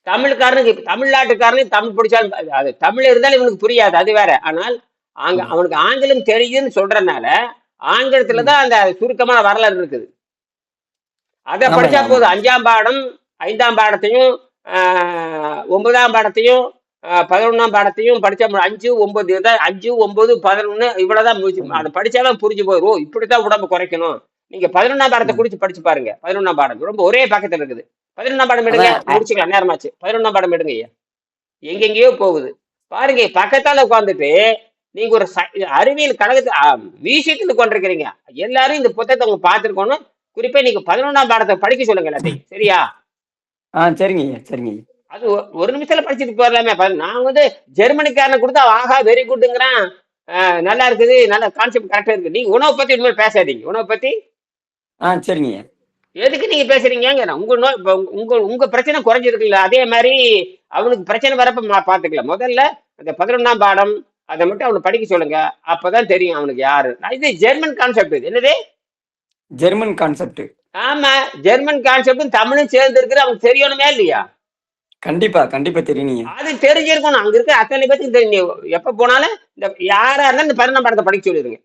தமிழ்காரனுக்கு தமிழ்நாட்டுக்காரனுக்கு தமிழ் பிடிச்சாலும் அது தமிழ் இருந்தாலும் இவனுக்கு புரியாது. அது வேற. ஆனால் அவனுக்கு ஆங்கிலம் தெரியுதுன்னு சொல்றதுனால ஆங்கிலத்துலதான் அந்த சுருக்கமான வரலாறு இருக்குது. அதை படிச்சா போதும். 5ஆம் பாடம் 5ஆம் பாடத்தையும் 9ஆம் பாடத்தையும் 11ஆம் பாடத்தையும் படிச்சா 5, 9 5, 9, 11 இவ்வளவுதான் முடிச்சு. அதை படிச்சாலும் புரிஞ்சு போயிடும். இப்படித்தான் உடம்பு குறைக்கணும். நீங்க 11ஆம் பாடத்தை குடிச்சு படிச்சு பாருங்க. 11ஆம் பாடம் ரொம்ப ஒரே பக்கத்துல இருக்குது. 11ஆம் பாடம் எடுங்க, முடிச்சுக்கலாம். நேரமாச்சு. 11ஆம் பாடம் எடுங்க ஐயா. எங்கெங்கேயோ போகுது பாருங்க. பக்கத்தால உட்காந்துட்டு நீங்க ஒரு அறிவியல் கழகத்தை மியூசியத்துல கொண்டிருக்கிறீங்க. எல்லாரும் இந்த புத்தகத்தை அவங்க பார்த்துருக்கணும். குறிப்பா நீங்க 11ஆம் பாடத்தை படிக்க சொல்லுங்க எல்லாத்தையும். சரியா? சரிங்க சரிங்க. அது ஒரு நிமிஷத்துல படிச்சுட்டு போயிடலாமே. நான் வந்து ஜெர்மனிக்காரனை கொடுத்தா ஆஹா வெரி குட்ங்கிறான், நல்லா இருக்குது, நல்ல கான்செப்ட் கரெக்டா இருக்கு. நீங்க உணவை பத்தி இனிமேல் பேசாதீங்க. உணவை பத்தி சரிங்க. எதுக்கு நீங்க பேசுறீங்க? உங்க பிரச்சனை குறைஞ்சிருக்குல்ல. அதே மாதிரி அவனுக்கு பிரச்சனை வரப்ப பாத்துக்கலாம். முதல்ல அந்த 11ஆம் பாடம் அதை மட்டும் அவனை படிக்க சொல்லுங்க. அப்பதான் தெரியும் அவனுக்கு யாரு. இது ஜெர்மன் கான்செப்ட். இது என்னது? German concept. ஆமா, ஜெர்மன் கான்செப்டும் தமிழும் சேர்ந்து இருக்குது, அவனுக்கு தெரியணுமே இல்லையா? கண்டிப்பா கண்டிப்பா தெரியுங்க. அது தெரிஞ்சிருக்கணும். அங்க இருக்க அத்தனை பேருக்கு தெரியும். எப்ப போனாலும் இந்த யாரா இருந்தாலும் இந்த 12ஆம் பாடத்தை படிக்க சொல்லிடுங்க.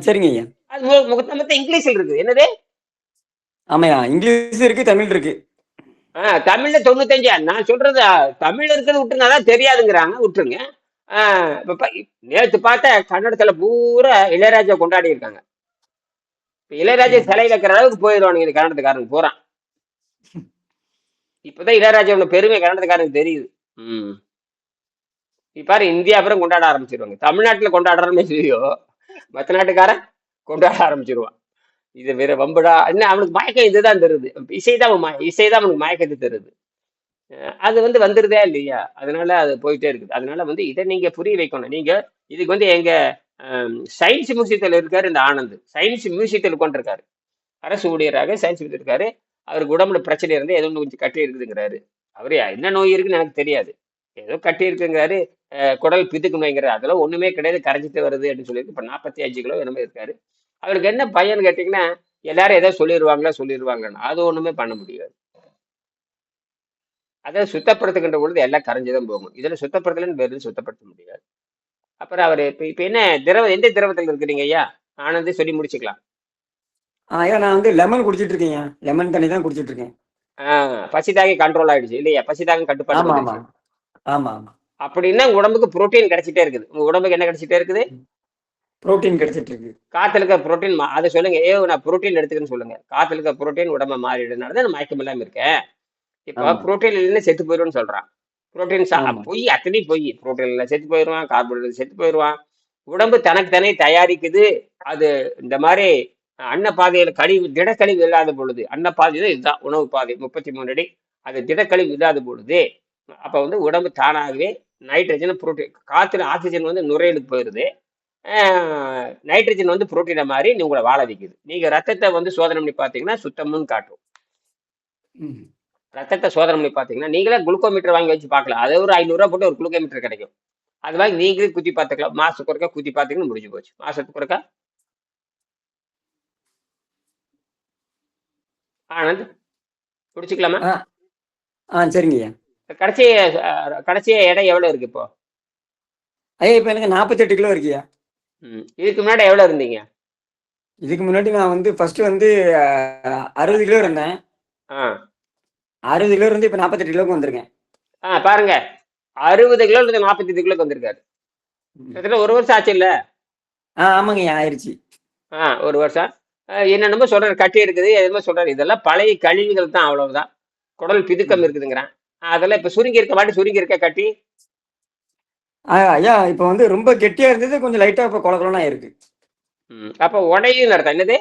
சரிங்க ஐயா. அது மொத்த இங்கிலீஷ்ல இருக்குது. என்னது? ஆமாய்யா, இங்கிலீஷ் இருக்கு, தமிழ் இருக்கு. தமிழ்ல 95. நான் சொல்றது தமிழ் இருக்கிறது விட்டுருங்க, அதான் தெரியாதுங்கிறாங்க, விட்டுருங்க. நேத்து பார்த்த கன்னடத்துல பூரா இளையராஜா கொண்டாடி இருக்காங்க. இளையராஜா சிலை வைக்கிற அளவுக்கு போயிடுவானுங்க இந்த கன்னடத்துக்காரங்க பூரா. இப்பதான் இளையராஜாவோட பெருமை கன்னடத்துக்காரனுக்கு தெரியுது. இப்பாரு இந்தியா அப்புறம் கொண்டாட ஆரம்பிச்சிருவாங்க. தமிழ்நாட்டுல கொண்டாடுறோமே இல்லையோ, மற்ற நாட்டுக்காரன் கொண்டாட ஆரம்பிச்சிருவான். இது வேற வம்புடா. என்ன அவனுக்கு மயக்கம் இதுதான் தருது. இசைதான் அவனுக்கு மயக்கத்தை தருது. அது வந்துருதே இல்லையா? அதனால அது போயிட்டே இருக்குது. அதனால இதை நீங்க புரிய வைக்கணும். நீங்க இதுக்கு எங்க சயின்ஸ் மியூசியத்தில் இருக்காரு இந்த ஆனந்த். சயின்ஸ் மியூசியத்தில் உட்காந்துருக்காரு, அரசு ஊழியராக சயின்ஸ் மியூசியம் இருக்காரு. அவருக்கு உடம்புல பிரச்சனை இருந்து ஏதோ கொஞ்சம் கட்டி இருக்குதுங்கிறாரு. அவரு என்ன நோய் இருக்குன்னு எனக்கு தெரியாது, ஏதோ கட்டி இருக்குங்கிறாரு. குடல் பிதுக்கணுங்கிறாரு. அதெல்லாம் ஒண்ணுமே கிடையாது, கரைஞ்சிட்டு வருது அப்படின்னு சொல்லியிருக்கு. இப்ப 45 கிலோ என்னமே இருக்காரு. அவருக்கு என்ன பையன்னு கேட்டீங்கன்னா, எல்லாரும் ஏதோ சொல்லிடுவாங்கன்னு. அது ஒண்ணுமே பண்ண முடியாது. அதை சுத்தப்படுத்துகின்ற பொழுது எல்லாம் கரைஞ்சுதான் போகும். இதுல சுத்தப்படுத்தலன்னு பேருந்து சுத்தப்படுத்த முடியாது. அப்புறம் அவரு இப்ப என்ன எந்த திரவத்தில் இருக்கிறீங்க ஐயா? ஆனந்த் சொல்லி முடிச்சுக்கலாம். ஐயா நான் லெமன் குடிச்சிட்டு இருக்கேன். லெமன் தண்ணி தான் குடிச்சிட்டு இருக்கேன். பசிதாகி கண்ட்ரோல் ஆயிடுச்சு இல்லையா? பசிதாகம் கட்டுப்பாடு. ஆமா ஆமா ஆமா. அப்படின்னா உடம்புக்கு புரோட்டீன் கிடைச்சிட்டே இருக்குது. உங்க உடம்புக்கு என்ன கிடைச்சிட்டே இருக்குது? புரோட்டீன் கிடைச்சிட்டு இருக்கு. காத்துல இருக்க புரோட்டீன். அதை சொல்லுங்க, நான் புரோட்டீன் எடுத்துக்கன்னு சொல்லுங்க. காத்துல இருக்க புரோட்டீன் உடம்ப மாறிடுனாலதான் நான் மயக்கம் இல்லாம இருக்கேன். இப்ப புரோட்டீன் இல்லைன்னு செத்து போயிடும்னு சொல்றான். புரோட்டீன் பொய், அத்தனையும் பொய். புரோட்டீன் இல்லை செத்து போயிடுவான், கார்போஹைட்ரேட் செத்து போயிடுவான். உடம்பு தனக்கு தானே தயாரிக்குது. அது இந்த மாதிரி அன்ன பாதையில கழிவு, திடக்கழிவு இல்லாத பொழுது, அன்ன பாதை இதுதான் உணவு பாதை 33 அடி, அது திடக்கழிவு இல்லாத பொழுது அப்ப உடம்பு தானாகவே நைட்ரஜன் புரோட்டீன், காத்துல ஆக்சிஜன் நுரையீரலுக்கு போயிருது. நைட்ரஜன் புரோட்டீனை மாதிரி உங்களை வாழ வைக்குது. நீங்க ரத்தத்தை சோதனை பண்ணி பார்த்தீங்கன்னா சுத்தம்னு காட்டும். ரத்தத்தை சோதனை பண்ணி பார்த்தீங்கன்னா நீங்களே குளுக்கோமீட்டர் வாங்கி வச்சு பார்க்கலாம். அது ஒரு 500 ரூபா போட்டு ஒரு குளுக்கோமீட்டர் கிடைக்கும். அது வாங்கி நீங்களே குத்தி பார்த்துக்கலாம். மாசத்துக்கு ஒருக்கா குத்தி பார்த்தீங்கன்னா முடிஞ்சு போச்சு. மாசத்துக்கு ஒருக்கா. ஆனந்த் குடிச்சுக்கலாமா? சரிங்க. கடைசி எடை எவ்வளவு இருக்கு இப்போ? ஐயா இப்ப எனக்கு 48 கிலோ இருக்குயா. இதுக்கு முன்னாடி எவ்வளவு இருந்தீங்க? இதுக்கு முன்னாடி நான் ஃபர்ஸ்ட் 60 கிலோ இருந்தேன். 60 கிலோ இருந்து இப்ப 48 கிலோக்கு வந்திருக்கேன். பாருங்க, 60 கிலோ இருந்து 48 கிலோக்கு வந்திருக்காரு. கிட்டத்தட்ட 1 வருஷம் ஆச்சு இல்ல? ஆமாங்க ஆயிருச்சு. 1 வருஷம். என்னென்னமோ சொல்றாரு, கட்டி இருக்குது, எதுவுமே சொல்றாரு. இதெல்லாம் பழைய கழிவுகள் தான், அவ்வளவுதான். குடல் பிதுக்கம் இருக்குதுங்கிறான். அதெல்லாம் இப்ப சுருங்கி இருக்க கட்டி. ஐயா இப்ப ரொம்ப கெட்டியா இருந்தது, கொஞ்சம் லைட்டா இப்ப கொலகொலனா இருக்கு. அப்ப உடையுதுன்னு அர்த்தம். என்னது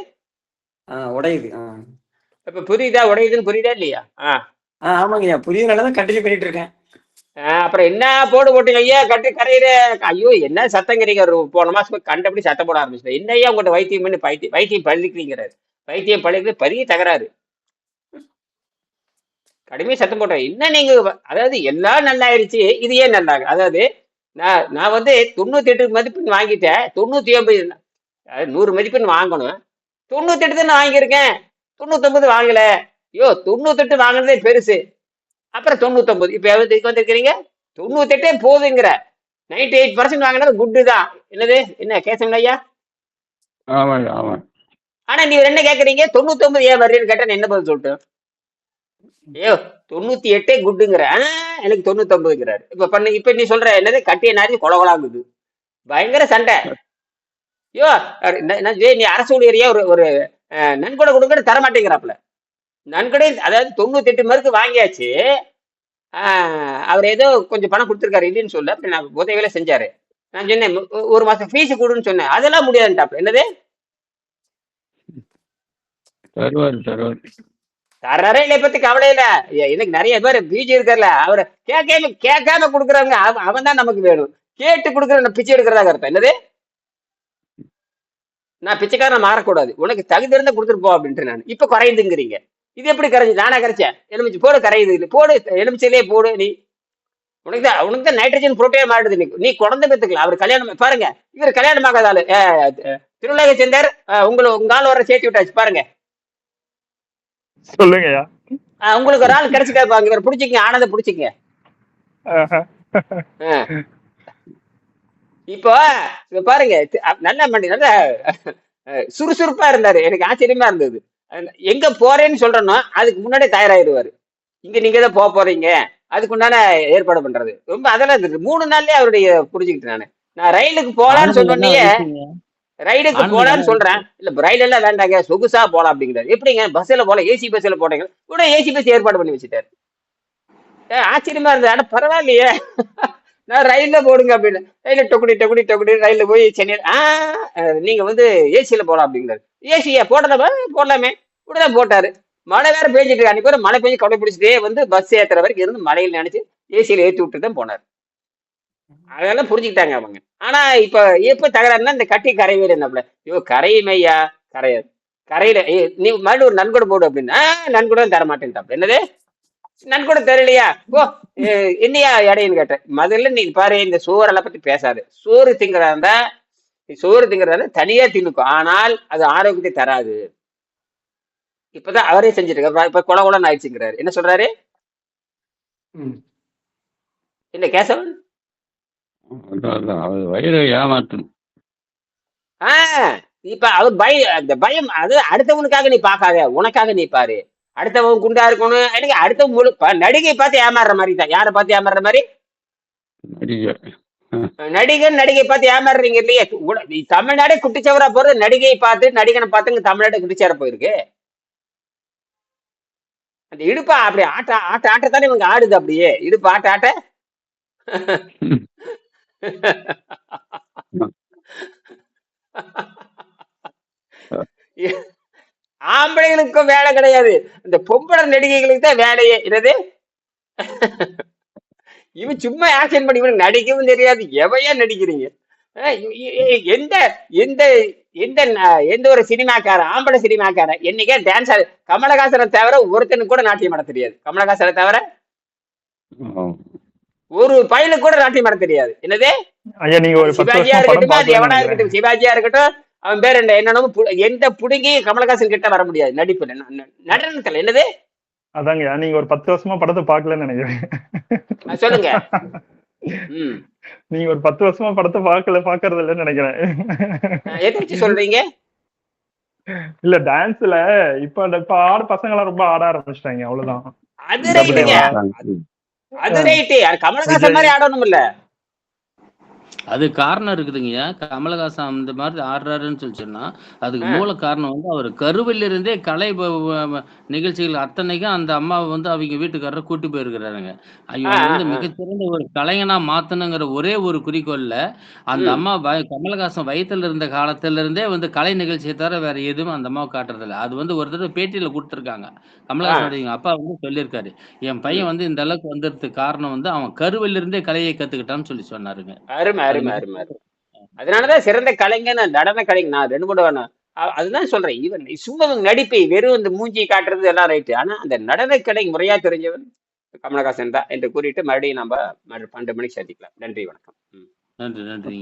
உடையுது? இப்ப புரியுதா? உடையுதுன்னு புரியுதா இல்லையா? ஆமாங்கய்யா, புரியுதுனாலதான் கண்டினியூ பண்ணிட்டு இருக்கேன். அப்புறம் என்ன போட்டீங்க ஐயா? கட்டி கரையிற. ஐயோ என்ன சத்தங்கிறீங்க? போன மாசம் கண்டபடி சத்தம் போட ஆரம்பிச்சு. என்ன ஐயா உங்கள்கிட்ட வைத்தியம் பண்ணி வைத்தியம் பழிக்கிறீங்கிறாரு. வைத்தியம் பழிக்கிறது பெரிய தகராறு. கடுமையா சத்தம் போட்டேன். என்ன நீங்க, அதாவது எல்லாம் நல்லா ஆயிடுச்சு, இது ஏன் நல்லாங்க? அதாவது நான் 98 மதிப்பெண் வாங்கிட்டேன். 99, 100 மதிப்பெண் வாங்கணும். 98 தான் வாங்கியிருக்கேன், 99 வாங்கல. ஐயோ 98 வாங்கினதே பெருசு, அப்புறம் 99. இப்ப எவ்வளவு வந்திருக்கிறீங்க? 98 போதுங்கிற. 98% வாங்கினது குட்டு தான். என்னது என்ன கேசவன் ஐயா? ஆனா நீங்க என்ன கேக்குறீங்க? 99 ஏன் வர்றீன்னு கேட்டா என்ன பதில் சொல்லிட்டு? ஐயோ 98 குட்டுங்கிற, எனக்கு 99ங்கிறாரு. இப்ப நீ சொல்ற என்னது? கட்டிய நாரி கொலகொலாங்குது, பயங்கர சண்டை. ஐயோ நீ அரசு ஊழியரையா ஒரு நன்கொடை கொடுக்க தர மாட்டேங்கிறாப்புல. நன்கொடை அதாவது 98 மார்க்கு வாங்கியாச்சு. அவர் ஏதோ கொஞ்சம் பணம் கொடுத்துருக்காரு, இல்லைன்னு சொல்ல. நான் உதவியில செஞ்சாரு. நான் சொன்னேன் 1 மாசம் ஃபீஸ் கொடுன்னு சொன்னேன். அதெல்லாம் முடியாதுட்டாப்ல. என்னது தர்றாரே இல்லை பத்தி கவலை இல்ல. எனக்கு நிறைய பேர் பிஜி இருக்கார்ல, அவரை கேட்காம கொடுக்குறாங்க. அவன் தான் நமக்கு வேணும். கேட்டு கொடுக்குற பிச்சை எடுக்கிறதா அர்த்தம். என்னது நான் பிச்சைக்காரன் மாறக்கூடாது, உனக்கு தகுதி இருந்தா கொடுத்துட்டு போ அப்படின்ட்டு. நான் இப்ப குறையுதுங்கிறீங்க. இது எப்படி கரைஞ்சு? நானா கரைச்சேன்? எலுமிச்சு போடு, கரையுது இல்லை போடு, எலுமிச்சிலேயே போடு. நீ உனக்கு தான் நைட்ரஜன் புரோட்டீன் மாறுது. நீ குழந்தை பெற்றுக்கலாம். அவர் கல்யாணம் பாருங்க, இவர் கல்யாணம் ஆகாதாலு திருவிழாவை சேர்ந்தார். உங்க ஆள் வர சேர்த்து விட்டாச்சு பாருங்க. சொல்லுங்கய்யா. உங்களுக்கு ஒரு ஆள் கிடைச்சிட்டா இவர் பிடிச்சிக்கங்க, ஆனதை பிடிச்சிக்கங்க. இப்போ பாருங்க, நல்ல நல்ல சுறுசுறுப்பா இருந்தாரு. எனக்கு ஆச்சரியமா இருந்தது. எங்க போறேன்னு சொல்றனோ அதுக்கு முன்னாடி தயாராகிடுவாரு. இங்க நீங்க தான் போறீங்க, அதுக்குண்டான ஏற்பாடு பண்றது ரொம்ப அதெல்லாம் இருந்தது. 3 நாள்லயே அவருடைய புரிஞ்சுக்கிட்டு நான் ரயிலுக்கு போலான்னு சொன்னோன்னே ரைடுக்கு போலான்னு சொல்றேன். இல்ல ரயில் எல்லாம் வேண்டாங்க, சொகுசா போலாம் அப்படிங்கிறாரு. எப்படிங்க பஸ்ல போல, ஏசி பஸ்ல போட்டீங்க கூட, ஏசி பஸ் ஏற்பாடு பண்ணி வச்சுட்டாரு. ஆச்சரியமா இருந்தது. ஆனா பரவாயில்லையே, நான் ரயில்ல போடுங்க அப்படின்னு. ரயில டொக்குடி ரயில்ல போய் சென்னை, நீங்க வந்து ஏசியில போலாம் அப்படிங்கிறாரு. ஏசியா போட்டதா போடலாமே, உடனே போட்டாரு. மழை வேற பெஞ்சிட்டு இருக்கு. அன்னைக்கு ஒரு மழை பெஞ்சு கொடை பிடிச்சிட்டே வந்து பஸ் ஏத்துற வரைக்கும் இருந்து மழையில் நினைச்சு ஏசியில ஏற்றி விட்டு தான் போனார். அதெல்லாம் புரிஞ்சுக்கிட்டாங்க அவங்க. ஆனா இப்ப எப்ப தகராறுனா இந்த கட்டி கரைவேறு என்னப்ல, ஐயோ கரையுமையா, கரையாது கரையில நீ மறுபடியும் ஒரு நன்கொடை போடு அப்படின்னா நன்கொடை தர மாட்டேன்ட்டாப்ல. என்னது நன்கொடை தெரியலையா, ஓ என்னையா இடையின்னு கேட்டேன். முதல்ல நீ பாரு, இந்த சோறெல்லாம் பத்தி பேசாது. சோறு திங்கிறதா தனியா தின்னுக்கும், ஆனால் அது ஆரோக்கியத்தை தராது. இப்பதான் அவரே செஞ்சுட்டு இருக்காரு. இப்ப கொலை ஆயிடுச்சுங்கிறாரு. என்ன சொல்றாரு என்ன கேசவன்? வயிறு ஏமாற்றும். இப்ப அவர் அந்த பயம் அது அடுத்தவனுக்காக நீ பாக்காத, உனக்காக நீ பாரு. அடுத்தவன் குண்டா இருக்கணும், எனக்கு அடுத்தவன் நடிகை பார்த்து ஏமாறுற மாதிரி தான். யாரை பார்த்து ஏமாறுற மாதிரி? நடிகை பார்த்து ஏமாறுறீங்க இல்லையே. தமிழ்நாடே குட்டிச்சவரா போறது நடிகையை பார்த்து, நடிகனை பார்த்து தமிழ்நாடு குட்டிச்சவரா போயிருக்கு. அந்த இடுப்பா அப்படி ஆட்டத்தானே இவங்க ஆடுது. அப்படியே இடுப்பு ஆட்ட ஆம்பளைகளுக்கும் வேலை கிடையாது, இந்த பொம்பளை நடிகைகளுக்கு தான் வேலையே. என்னது இவன் சும்மா ஆக்ஷன் பண்ணி, இவனுக்கு நடிக்கவும் தெரியாது. எவையா நடிக்கிறீங்க? எந்த எந்த எந்த எந்த ஒரு சினிமாக்காரன், ஆம்பளை சினிமாக்காரன் என்னைக்கே டான்ஸ் கமலஹாசனை தவிர ஒருத்தனுக்கு கூட நாட்டியம் ஆட தெரியாது. கமலஹாசனை தவிர ஒரு பையனுக்கு கூட நாட்டியம் ஆட தெரியாது. என்னது சிவாஜியா இருக்கட்டும், அது எவனா இருக்கட்டும், சிவாஜியா இருக்கட்டும், அவன் பேர் என்னன்னு எந்த புடுங்கி கமலஹாசன் கிட்ட வர முடியாது நடிப்புல, நடனத்துல. என்னது அதாங்க, நீங்க ஒரு 10 வருஷமா படத்தை பாக்கலன்னு நினைக்கிறேன். சொல்லுங்க. நீங்க ஒரு 10 வருஷமா படத்தை பாக்குறது இல்லன்னு நினைக்கிறேன். எதை சொல்றீங்க? இல்ல டான்ஸ்ல இப்ப ஆடு பசங்க எல்லாம் ரொம்ப ஆட ஆரம்பிச்சிட்டாங்க, அவ்வளவுதான். அது ரைட்டுங்க, அது ரைட்டு. கமலஹாசன் மாதிரி ஆடணும் இல்ல, அது காரணம் இருக்குதுங்கய்யா. கமலஹாசன் அந்த மாதிரி ஆடுறாருன்னு சொல்லி சொன்னா அதுக்கு மூல காரணம் வந்து அவர் கருவிலிருந்தே கலை நிகழ்ச்சிகள் அத்தனைக்கும் அந்த அம்மாவை வந்து அவங்க வீட்டுக்காரரை கூட்டி போயிருக்கிறாருங்க. இவங்க வந்து மிகச்சிறந்த ஒரு கலைஞனா மாத்தணுங்கிற ஒரே ஒரு குறிக்கோள்ல அந்த அம்மா கமலஹாசன் வயிற்றுல இருந்த காலத்துல இருந்தே வந்து கலை நிகழ்ச்சியை தவிர வேற எதுவும் அந்த அம்மாவை காட்டுறது இல்லை. அது வந்து ஒரு தடவை பேட்டியில கொடுத்துருக்காங்க. கமலஹாசன் அப்பா வந்து சொல்லியிருக்காரு, என் பையன் வந்து இந்த அளவுக்கு வந்ததுக்கு காரணம் வந்து அவன் கருவிலிருந்தே கலையை கத்துக்கிட்டான்னு சொல்லி சொன்னாருங்க. அதனாலதான் சிறந்த கலைஞர், நடன கலைஞர். நான் 2 கூட வேணும், அதுதான் சொல்றேன். இவன் சும்மா நடிப்பை வெறும் இந்த மூஞ்சி காட்டுறது எல்லாம் ரைட்டு, ஆனா அந்த நடன கலை முறையா தெரிஞ்சவன் கமலஹாசன் தான் என்று கூறிட்டு மறுபடியும் நம்ம 12 மணிக்கு சந்திக்கலாம். நன்றி, வணக்கம். நன்றி.